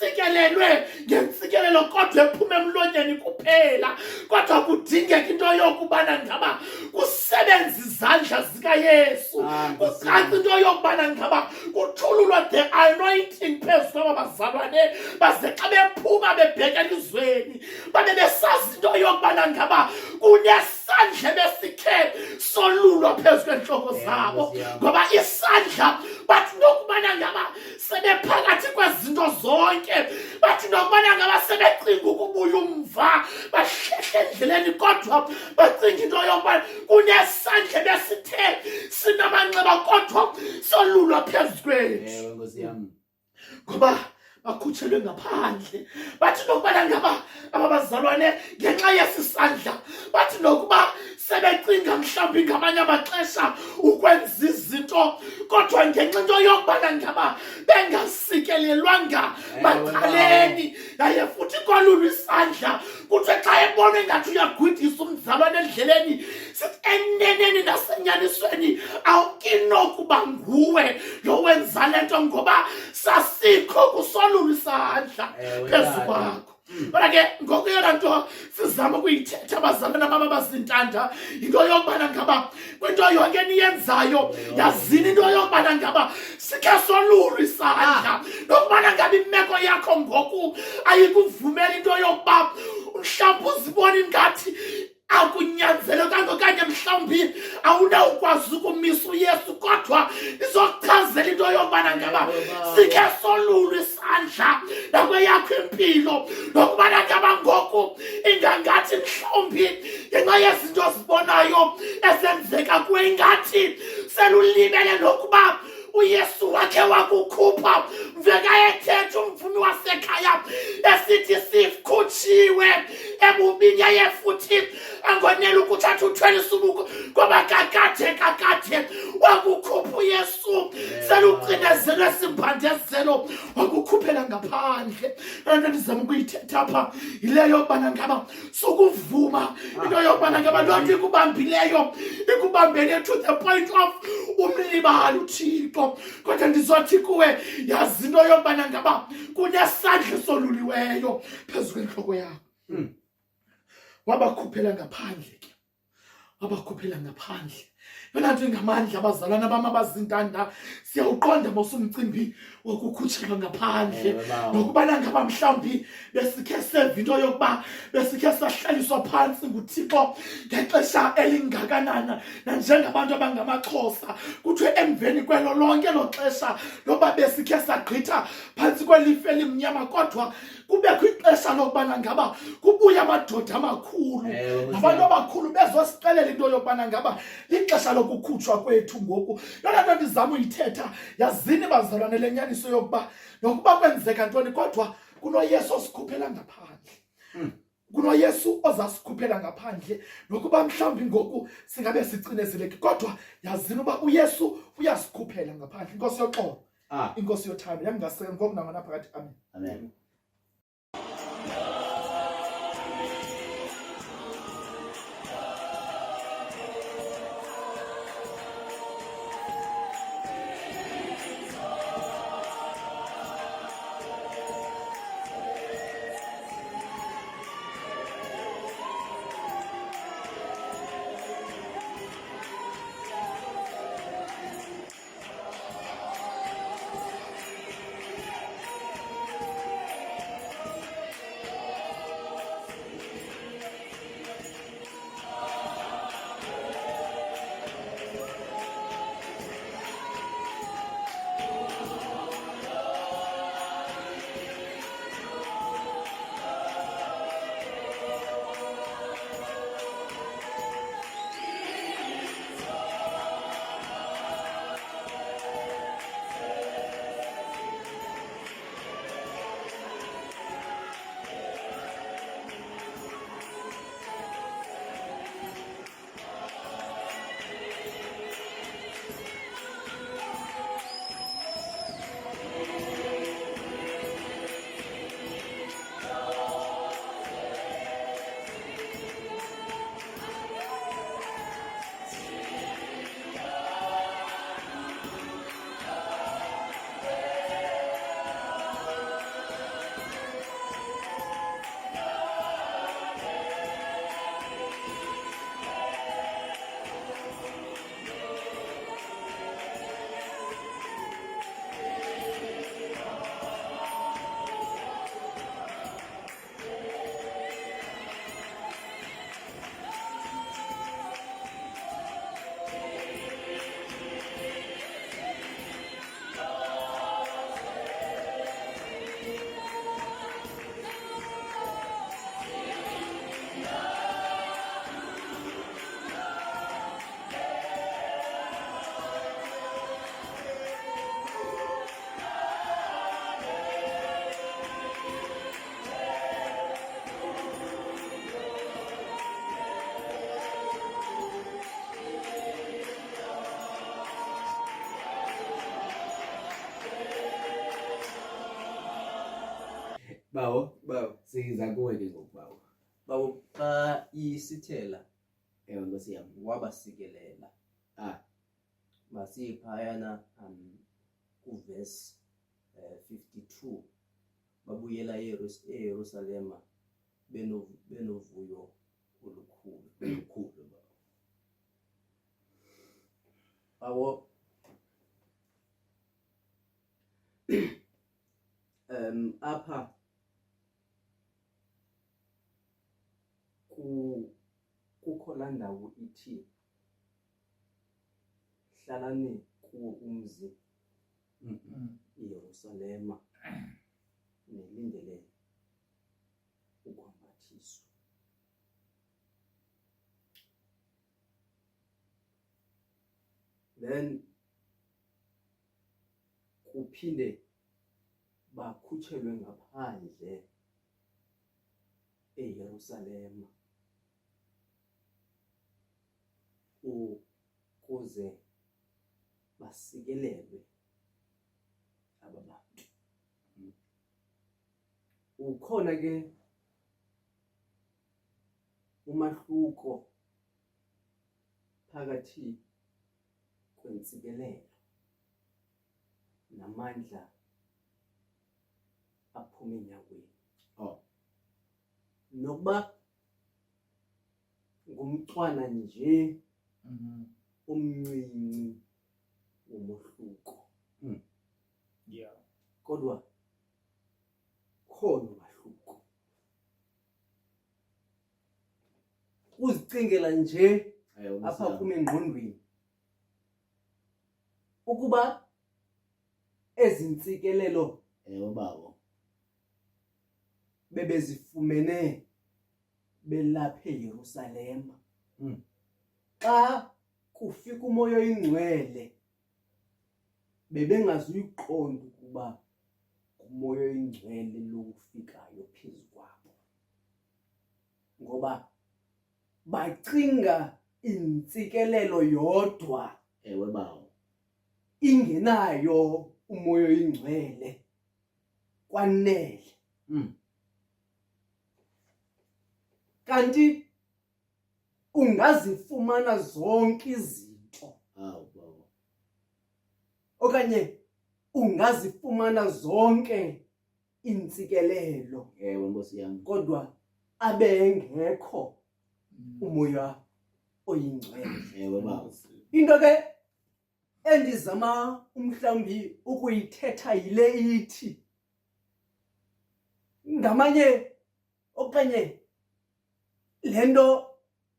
asikelelwe ngentsikelelo kodwa ephume emlonyeni kuphela, kodwa kudingeka into yokubana ngaba kusebenza izandla zikaYesu, kucaca into yokubana ngaba kuthululwa the anointing phezu kwaba bazalwane, baze xa bephuma bebheka elizweni babe besazi into yokubana ngaba kunesandla besikhe solulwa phezu kwentloko zabo, ngoba isandla bathi nokubana ngaba sebephakathi kwezinto zonke, bathi nokubana ngaba sebecinga ukubuya umva bahlehle endleleni, kodwa bacinga into yokubana kunesandla besithe sinamanxeba kodwa solulwa phezu kwethu. Nkosi yami. Ngoba bakhutshelwe ngaphandle, bathi nokubana ngaba ababazalwane ngenxa yesisandla, bathi nokuba sebecinga mhlawumbi ngamanye amaxesha ukwenza izinto, kodwa ngenxa into yokubana ngaba bengasikelelwanga macaleni, yaye futhi kolulwa isandla, kuthiwe xa ebona ngathi uyagwidisa umzalwane endleleni, sithi eneneni nasenyanisweni awukinokuba nguwe lo wenza le nto, ngoba sasikho kusolulwa isandla phezu kwakho. Kodwa ke ngoku yona nto sizama ukuyithetha abazalwana bam abazintanda, into yokubana ngaba kwinto yonke eniyenzayo yazini into yokubana ngaba sikhe solulwa isandla, nokubana ngaba imeko yakho ngoku ayikuvumeli into yokuba mhlawumbi uzibone ingathi akunyanzelekanga okanye mhlawumbi awunawukwazi ukumisa uYesu, kodwa izokuchazela into yokubana ngaba sikhe solulwa isandla nakweyakho impilo, nokubana ngaba ngoku ingangathi mhlawumbi ngenxa yezinto ozibonayo ezenzeka kuwe ingathi selulibele nokuba uYesu wakhe wakukhupha. Mveka ethetha umvumi wasekhaya esithi sikhutshiwe ebubini, yaye futhi angonela ukuthatha uthwelisa ubuko, ngoba kakade wakukhupha uYesu, selucinezelwe simphandezelo wakukhuphela ngaphandle. Lento ndizama ukuyithetha apha yileyo yokubana ngaba sukuvuma into yokubana ngaba loo nto ikubambele to the point of umlibala uThixo, kodwa ndizothi kuwe yazi into yokubana ngaba kunesandla soluliweyo phezu kwentloko yakho. Wabakhuphela ngaphandle ke, wabakhuphela ngaphandle. Yona nto ingamandla abazalwana bam abazintanda, siyawuqonda mosumcimbi wokukhutshelwa ngaphandle, nokubana ngaba mhlawumbi besikhe seva into yokuba besikhe sahlaliswa phantsi nguThixo ngexesha elingakanana nanjengabantu abangamaXhosa, kuthiwe emveni kwelo lonke lo xesha loba besikhe sagqitha phantsi kwelifa elimnyama, kodwa kubekho ixesha lokubana ngaba kubuya amadoda amakhulu nabantu abakhulu bezosixelela into yokubana ngaba lixesha lokukhutshwa kwethu ngoku. Yona nto ndizama uyithetha, yazini bazalwane lenyaniso yokuba nokuba kwenzeka ntoni, kodwa kunoYesu osikhuphela ngaphandle, kunoYesu ozasikhuphela ngaphandle. Nokuba mhlawumbi ngoku singabe sicinezeleke, kodwa yazini uba uYesu uyasikhuphela ngaphandle. Inkosi yoxolo, inkosi yothando, yangasengoku nanganaphakathi. Amen. Amen. bawo Bawo, siza kuwe ke ngokubawo. bawo xa isithela Ewe Nkosi yami. wabasikelela. Masiphayana kuverse 52 babuyela eYerusalema benovuyo olukhulu. Olukhulu bawo. Bawo apha kukho laa ndawo ithi hlalani kuwo umzi iYerusalema nilindele ukwambathiswa. Then kuphinde bakhutshelwe ngaphandle eYerusalema ukuze basikelelwe aba bantu. Ukhona ke umahluko phakathi kwentsikelelo namandla aphuma enyangweni. Nokuba ngumcwana nje omncinci womohluko, Yeah. kodwa khona umahluko. Uzicingela nje Ewe Nkosi apha yami. kum engqondweni ukuba ezi ntsikelelo Ewe bawo. bebezifumene belapha eYerusalema. Xa kufika umoya oyingcwele bebengazuyiqonda ukuba umoya oyingcwele lo ufikayo phezu kwabo, ngoba bacinga intsikelelo yodwa Ewe bawo. ingenayo umoya oyingcwele kwanele. Kanti ungazifumana zonke izinto Hawu bawo. okanye ungazifumana zonke intsikelelo, Ewe Nkosi yami. kodwa abengekho umoya oyingcwele. Ewe bawo. Into ke endizama umhlawumbi ukuyithetha yile ithi ngamanye okanye lento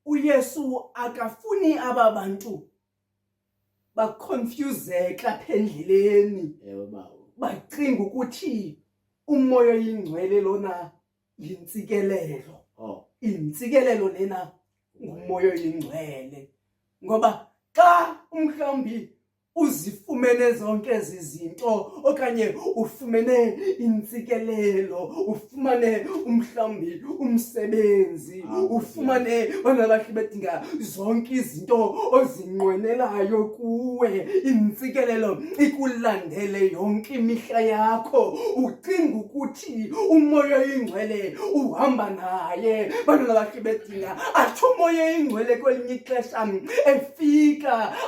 uYesu akafuni aba bantu baconfuseka apha endleleni, Ewe bawo. bacinga ukuthi umoya oyingcwele lona yintsikelelo. Intsikelelo lena ngumoya oyingcwele, ngoba xa umhlawumbi uzifumene zonke ezi zinto okanye ufumene intsikelelo, ufumane umhlawumbi umsebenzi, ufumane bana bahle bedinga zonke izinto ozinqwenelayo kuwe, intsikelelo ikulandele yonke imihla yakho, ucinga ukuthi umoya oyingcwele uhamba naye. Bana bahle bedinga athi umoya oyingcwele kwelinye ixesha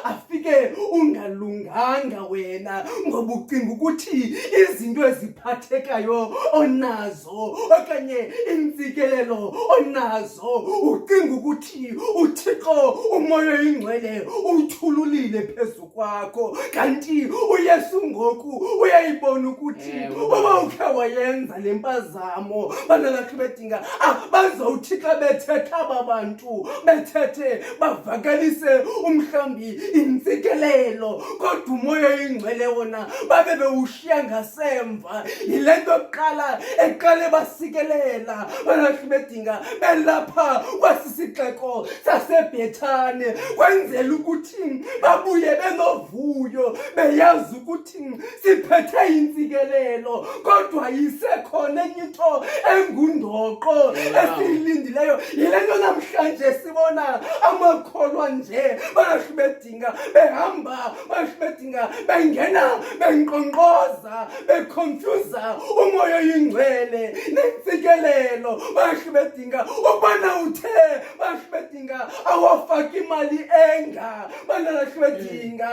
afike ungalunganga wena, ngoba ucinga ukuthi izinto eziphathekayo onazo okanye intsikelelo onazo, ucinga ukuthi uThixo umoya oyingcwele uthululile phezu kwakho. Kanti uYesu ngoku uyayibona ukuthi uba ukhe wayenza le mpazamo, bana bakhe bedinga bazawuthi xa bethetha aba bantu bethethe bavakalise umhlawumbi intsikelelo, kodwa umoya oyingcwele wona babe bewushiya ngasemva. Yile nto kuqala eqale basikelela banakhe bedinga belapha kwasisixeko saseBhethane, kwenzela ukuthi babuye benovuyo beyazi ukuthi siphethe intsikelelo, kodwa isekhona enye into engundoqo esiyilindileyo. Yile nto namhlanje sibona amakholwa nje banakhe bedinga behamba bashibedinga bengena benqonqoza beconfusa umoya oyingcwele nentsikelelo bashibedinga ubana uthe bashibedinga awafaka imali enga bana bashibedinga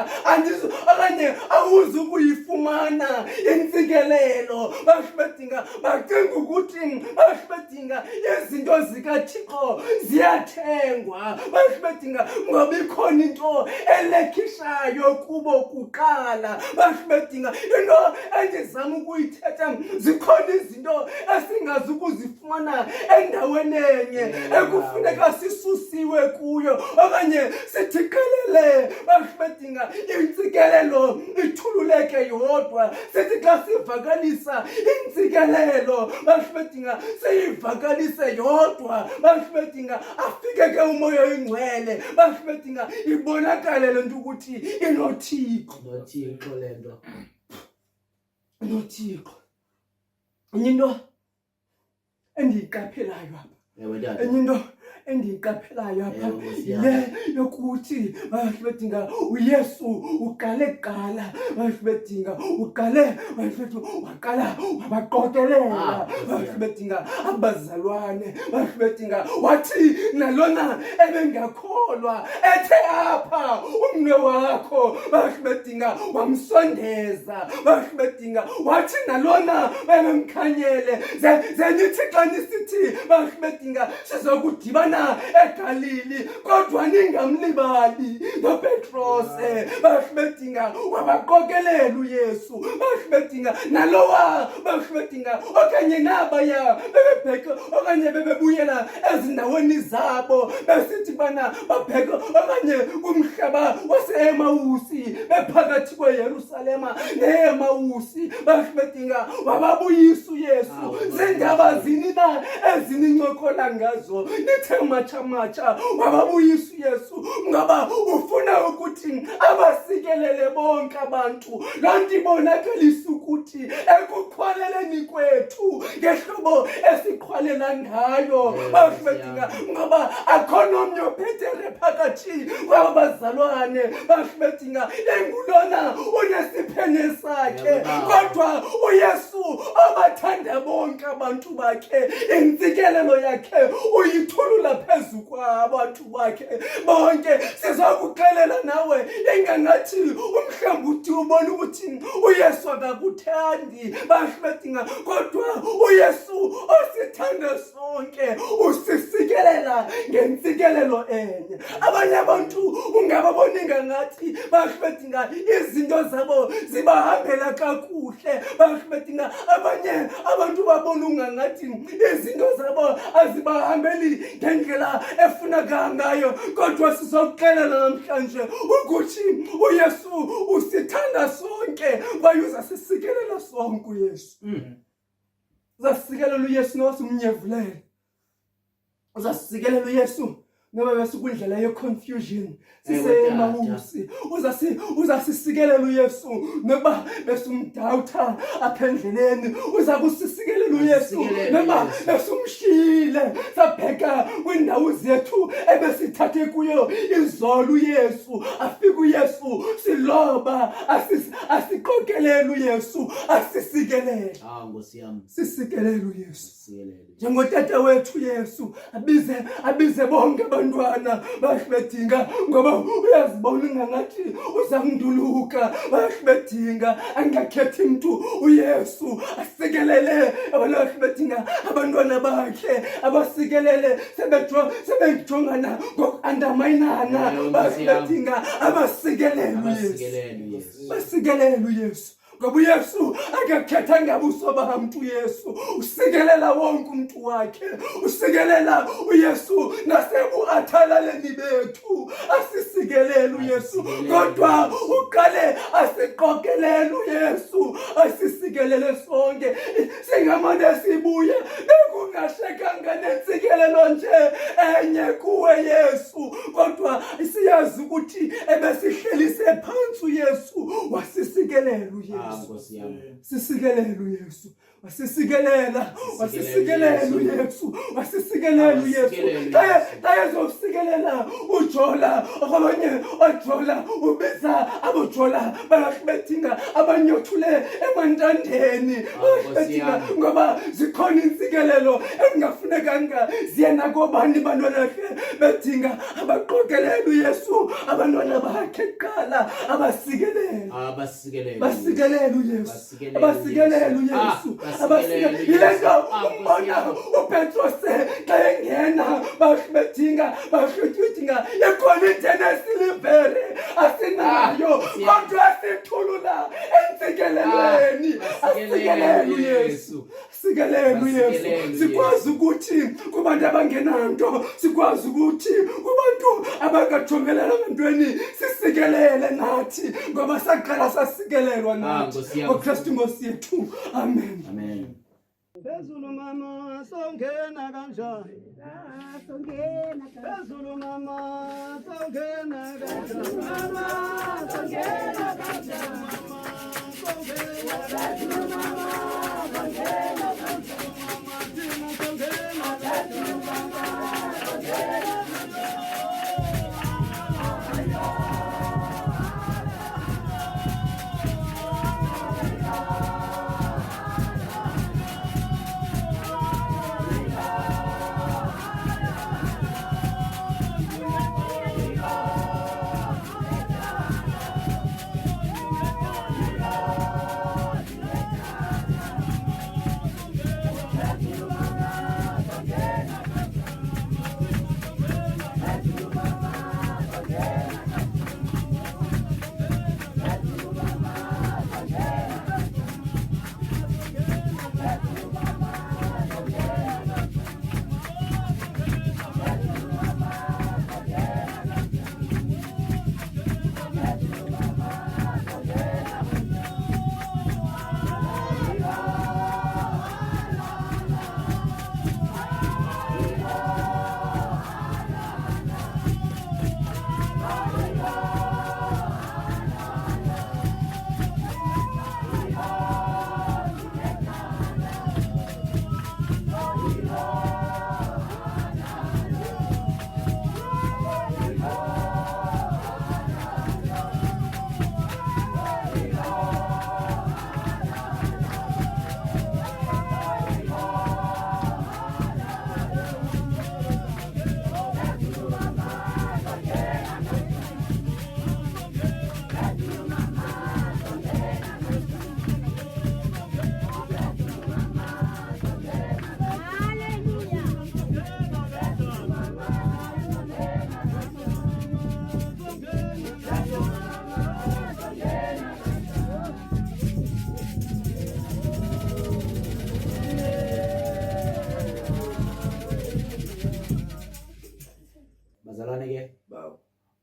okanye awuzukuyifumana intsikelelo bashibedinga bacinga ukuthi bashibedinga izinto zikaThixo ziyathengwa bashibedinga ngoba ikhona into elekhishayo kubo kuqala bashibedinga into engizama ukuyithetha zikhona izinto esingazi ukuzifumana endaweni enye ekufuneka sisusiwe kuyo okanye sithiqelele bashibedinga intsikelelo ithululeke yodwa sithi xa sivakalisa intsikelelo bashibedinga siyivakalise yodwa bashibedinga afike ke umoya oyingcwele bashibedinga ibonakale lento ukuthi inoThixo lento noThixo enye into endiyiqaphelayo apha ewe tata enye into endiyiqaphelayo apha le yokuthi bashibedinga uYesu uqale kuqala bashibedinga uqale waqala wabaqokelela bashibedinga abazalwane bashibedinga wathi nalona ebengakholwa ethe apha umnwe wakho bashibedinga wamsondeza bashibedinga wathi nalona bemkhanyele zenithi xa nisithi bashibedinga sizokudibana eGalili kodwa ningamlibali noPetros bashibedinga wabaqokelela uYesu bashibedinga nalowa bashibedinga okanye nabaya bebebheke okanye bebebuyela ezindaweni zabo besithi bana babheke okanye kumhlaba waseEmawusi bephakathi kweYerusalema neEmawusi bashibedinga wababuyisa uYesu zindaba zini na ezinincokola ngazo nithe macha wababuyisa uYesu ngoba ufuna ukuthi abasikelele bonke abantu lonke ibonakalisa ukuthi ekuqhwaleleni kwethu ngehlobo esiqhwalela ngayo bashibedinga ngoba akhona omnye ophethe phakathi kwabazalwane bashibedinga engulona unesiphene sakhe kodwa uYesu obathanda bonke abantu bakhe intsikelelo yakhe uyithulula phezu kwabantu bakhe bonke sizokuxelela nawe engangathi umhlamba uthi ubona ukuthi uYesu akakuthandi bashibedinga kodwa uYesu osithanda sonke usisikelela ngentsikelelo enye abanye abantu ungababona ngathi bashibedinga izinto zabo zibahambela kakuhle bashibedinga abanye abantu babona ungangathi izinto zabo azibahambeli ngendlela efuneka ngayo kodwa sizokuxelela namhlanje ukuthi uYesu usithanda sonke bayuza sisikelela sonke uYesu uzasikelela uYesu nosimnyevulele uzasikelela uYesu ngoba besikundlela ye-confusion siseMawusi uzasisikelela uYesu ngoba besumdoubter apha endleleni uza kusisikelela uYesu ngoba besumshile sabheka kwindawo zethu ebesithathe kuyo izolo uYesu afika uYesu siloba asiqokelela uYesu asisikelele Nkosi yami sisikelele uYesu sikelele njengotata wethu Yesu abize bonke abantwana bashibedinga ngoba uyazibona ngathi uzamnduluka bashibedinga angakhethi umuntu uYesu asikelele abashibedinga abantwana bakhe abasikelele sebejongana ngokundamayinana bashibedinga abasikelele uYesu basikelele uYesu ngoba uYesu akakhetha ngabuso bamuntu uYesu usikelela wonke umuntu wakhe usikelela uYesu nasebuathalaleni bethu asisikelele uYesu kodwa uqale asiqokelele uYesu asisikelele sonke singamane sibuye bekungashekanga nentsikelelo nje enye kuwe Yesu kodwa siyazi ukuthi ebesihlelise phansi uYesu wasisikelela uYesu Nkosi yami sisikelele uYesu wasisikelela uYesu wasisikelela uYesu taye zosikelela uJola okwabanye oJola ubisa aboJola bayabethinga abanyothule emantandeni bethinga ngoba zikhona insikelelo engafunekanga ziyena kobani bantwana bethinga abaqokelela uYesu abantwana bakhe qala abasikelela uYesu yilento umbona uPetros xa engena bethinga yekhona intenesiilivere asinayo kodwa sithulula entsikelelweni uYesu sikwazi ukuthi kubantu abangenanto sikwazi ukuthi kubantu abangajongelanga ngantweni sisikelele nathi ngoba saqala sasikelelwa nathi ngoKristu Nkosi yethu amen. Phezulu mama songena kanjani phezulu mama songena kanjani mama songena kanjani phezulu mama songena kanjani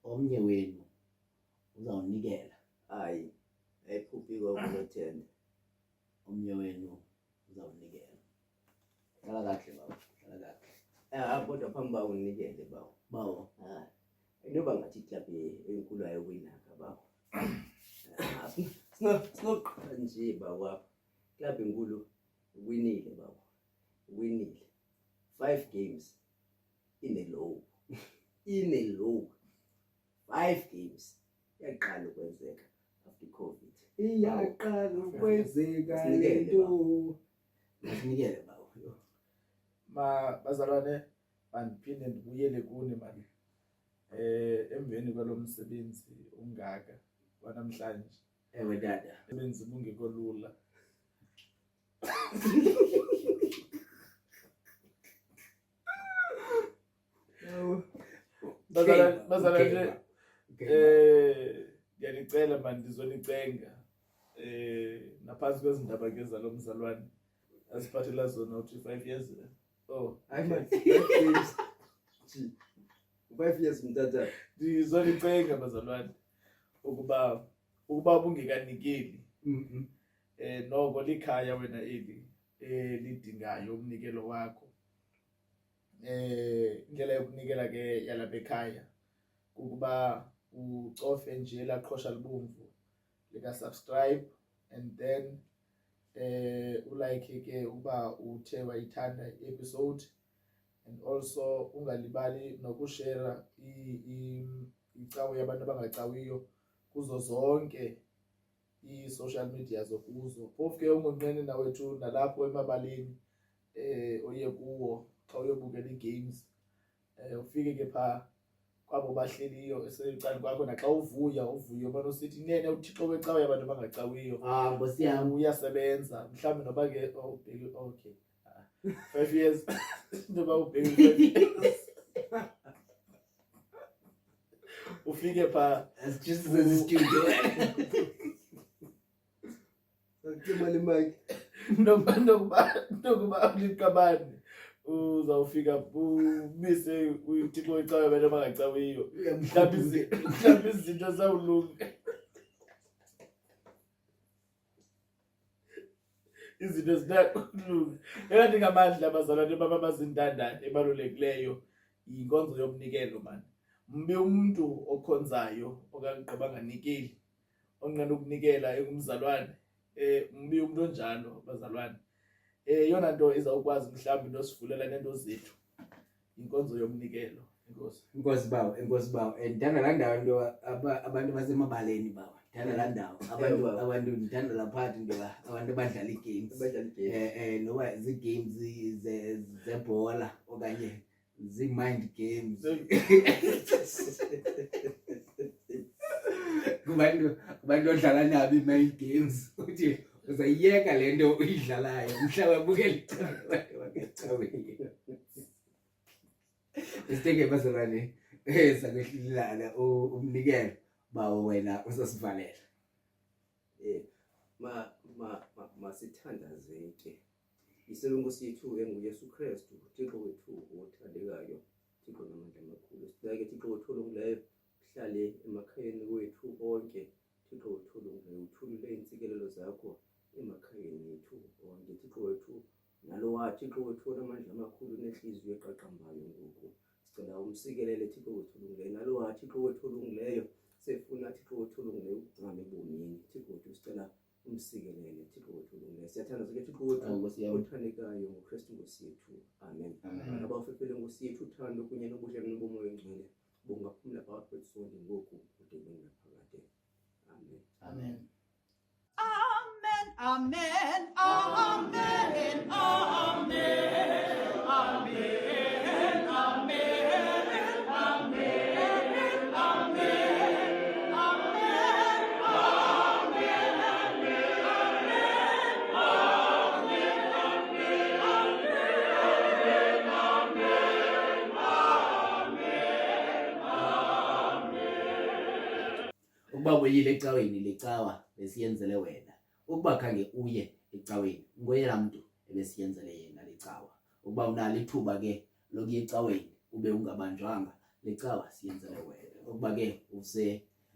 omnye wenu uzawunikela. Hayi, ayikhuphi kwakulothenda. Omnye wenu uzawunikela. Hlala kahle bawo, hlala kahle. Kodwa phambi bawo unikele bawo. Bawo. Inoba ngathi club enkulu ayowinaka bawo. Sinoqala nje bawo apha. Club enkulu winile bawo. Winile 5 games in a row. In a row. 5 games. Yaqala ukwenzeka after COVID. Iyaqala ukwenzeka lento. Sinikele bawo. Bazalwane andiphinde ndibuyele kuni manje. Emveni kwalomsebenzi ungaka wanamhlanje. Ewe dada. Umsebenzi bungekho lula. Bazalwane ndiyanicela manje ndizonicenga naphansi kwezindaba ke zalo mzalwane asiphathela zona uthi 5 years. Oh, hayi man, 5 games. 5 years mtata. Ndizonicenga bazalwane ukuba bungekanikeli noko likhaya wena eli lidingayo umnikelo wakho. Indlela yokunikela ke yalapha ekhaya ukuba ucofe nje laqhosha libomvu lika subscribe and then ulike ke uba uthe wayithanda i-episode, and also ungalibali nokushare icawe yabantu abangacawiyo kuzo zonke i-social media zokuzo. Phofu ke ungonqeni nawethu nalapho emabaleni oye kuwo xa uyobukela ii-games, ufike ke phaa kwabo bahleliyo esecaleni kwakho, naxa uvuya ubana usithi nene uThixo wecawe yabantu abangacawiyo Nkosi yam. uyasebenza. Mhlawumbi noba ke ubheke okay 5 years noba ubheke 5 years ufike phaa Studio. Acimali mic. nokuba uliqabane uzawufika umise uThixo wecawe yabantu abangacawiyo. Mhlawumbi izinto zawulunga, izinto zinakulunga. Ekanti ngamandla abazalwane baba bazintandane ebalulekileyo yinkonzo yomnikelo mani. Mbi umntu okhonzayo okagqiba nganikeli, onqena ukunikela engumzalwane. Mbi umntu onjalo bazalwane. Yona nto izawukwazi mhlawumbi nosivulela neento zethu inkonzo yomnikelo. Enkosi. Inkosi bawo. Ndithanda laa ndawo nto abantu basemabaleni bawo. Ndithanda laa ndawo. Abantu ndithanda laa part nto abantu abadlala ii-games. Noba zii-games zebhola okanye zii-mind games. kubantu odlala nabo ii-mind games. Uthi uzayiyeka le nto uyidlalayo mhla wabukela icawe. Isiteke bazalwane sakwehlilana umnikelo bawo wena usasivalela. Masithandazeke. Isebe Nkosi yethu enguYesu Kristu, uThixo wethu othandekayo, Thixo namandla amakhulu. Sibeke Thixo wethu olungileyo, uhlale emakhayeni wethu onke. Thixo wethu olungileyo, uthulule iintsikelelo zakho emakhayeni ethu onke. Thixo wethu nalowa Thixo wethu onamandla amakhulu nenhliziyo eqaqambayo ngoku. Sicela umsikelele Thixo wethu olungileyo, nalowa Thixo wethu olungileyo sefuna Thixo wethu olungileyo ukugcina ebomini. Thixo wethu sicela umsikelele Thixo wethu olungileyo. Siyathandazeka Thixo wethu othandekayo ngoKristu Nkosi yethu. Amen. Abafefele Nkosi yethu uthando kunye nobudlelwane nobomoya oyingcwele bungaphumla phakathi kwethu sonke ngoku kude kube naphakade. Amen. Amen. Amen. Amen. Amen. Amen. Amen. Amen. Ukuba uyile ecaweni lecawa besiyenzele wena. Ukuba khange uye ecaweni ngoyena mntu ebesiyenzele yena lecawa. Ukuba unalo ithuba ke lokuya ecaweni ube ungabanjwanga, lecawa siyenzele wena. Ukuba ke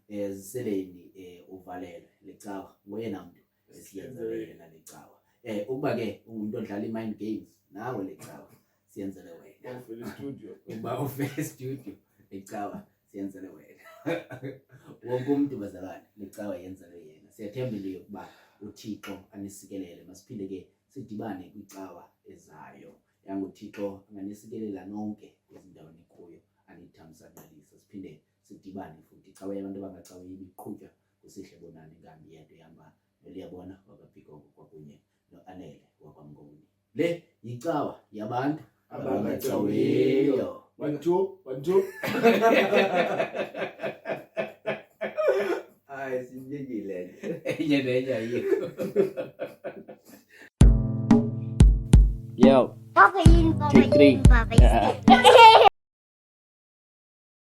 ziseleni uvalelwe, lecawa ngoyena mntu besiyenzele yena lecawa. Ukuba ke umuntu odlala i-mind games, nawe lecawa siyenzele wena. Ukuba ufele studio, lecawa siyenzele wena. Wonke umuntu bazalwane lecawa yenzele yena. Siyathembile ukuba uThixo anisikelele. Masiphinde ke sidibane kwicawa ezayo. yanguThixo anganisikelela nonke ezindaweni kuyo anithamsanalisa. Siphinde sidibane futhi icawa yabantu abangacawiyo ibiqhutywa kusihle bonani ngambi yento ihamba noliyabona wakabhikoko kwakunye no-Anele wakwamnguni. Le yicawa yabantu abangacawiyo. 1 2 Ay, sinjengile. Enye nenye ayikho. Papa, Take 3. Papa.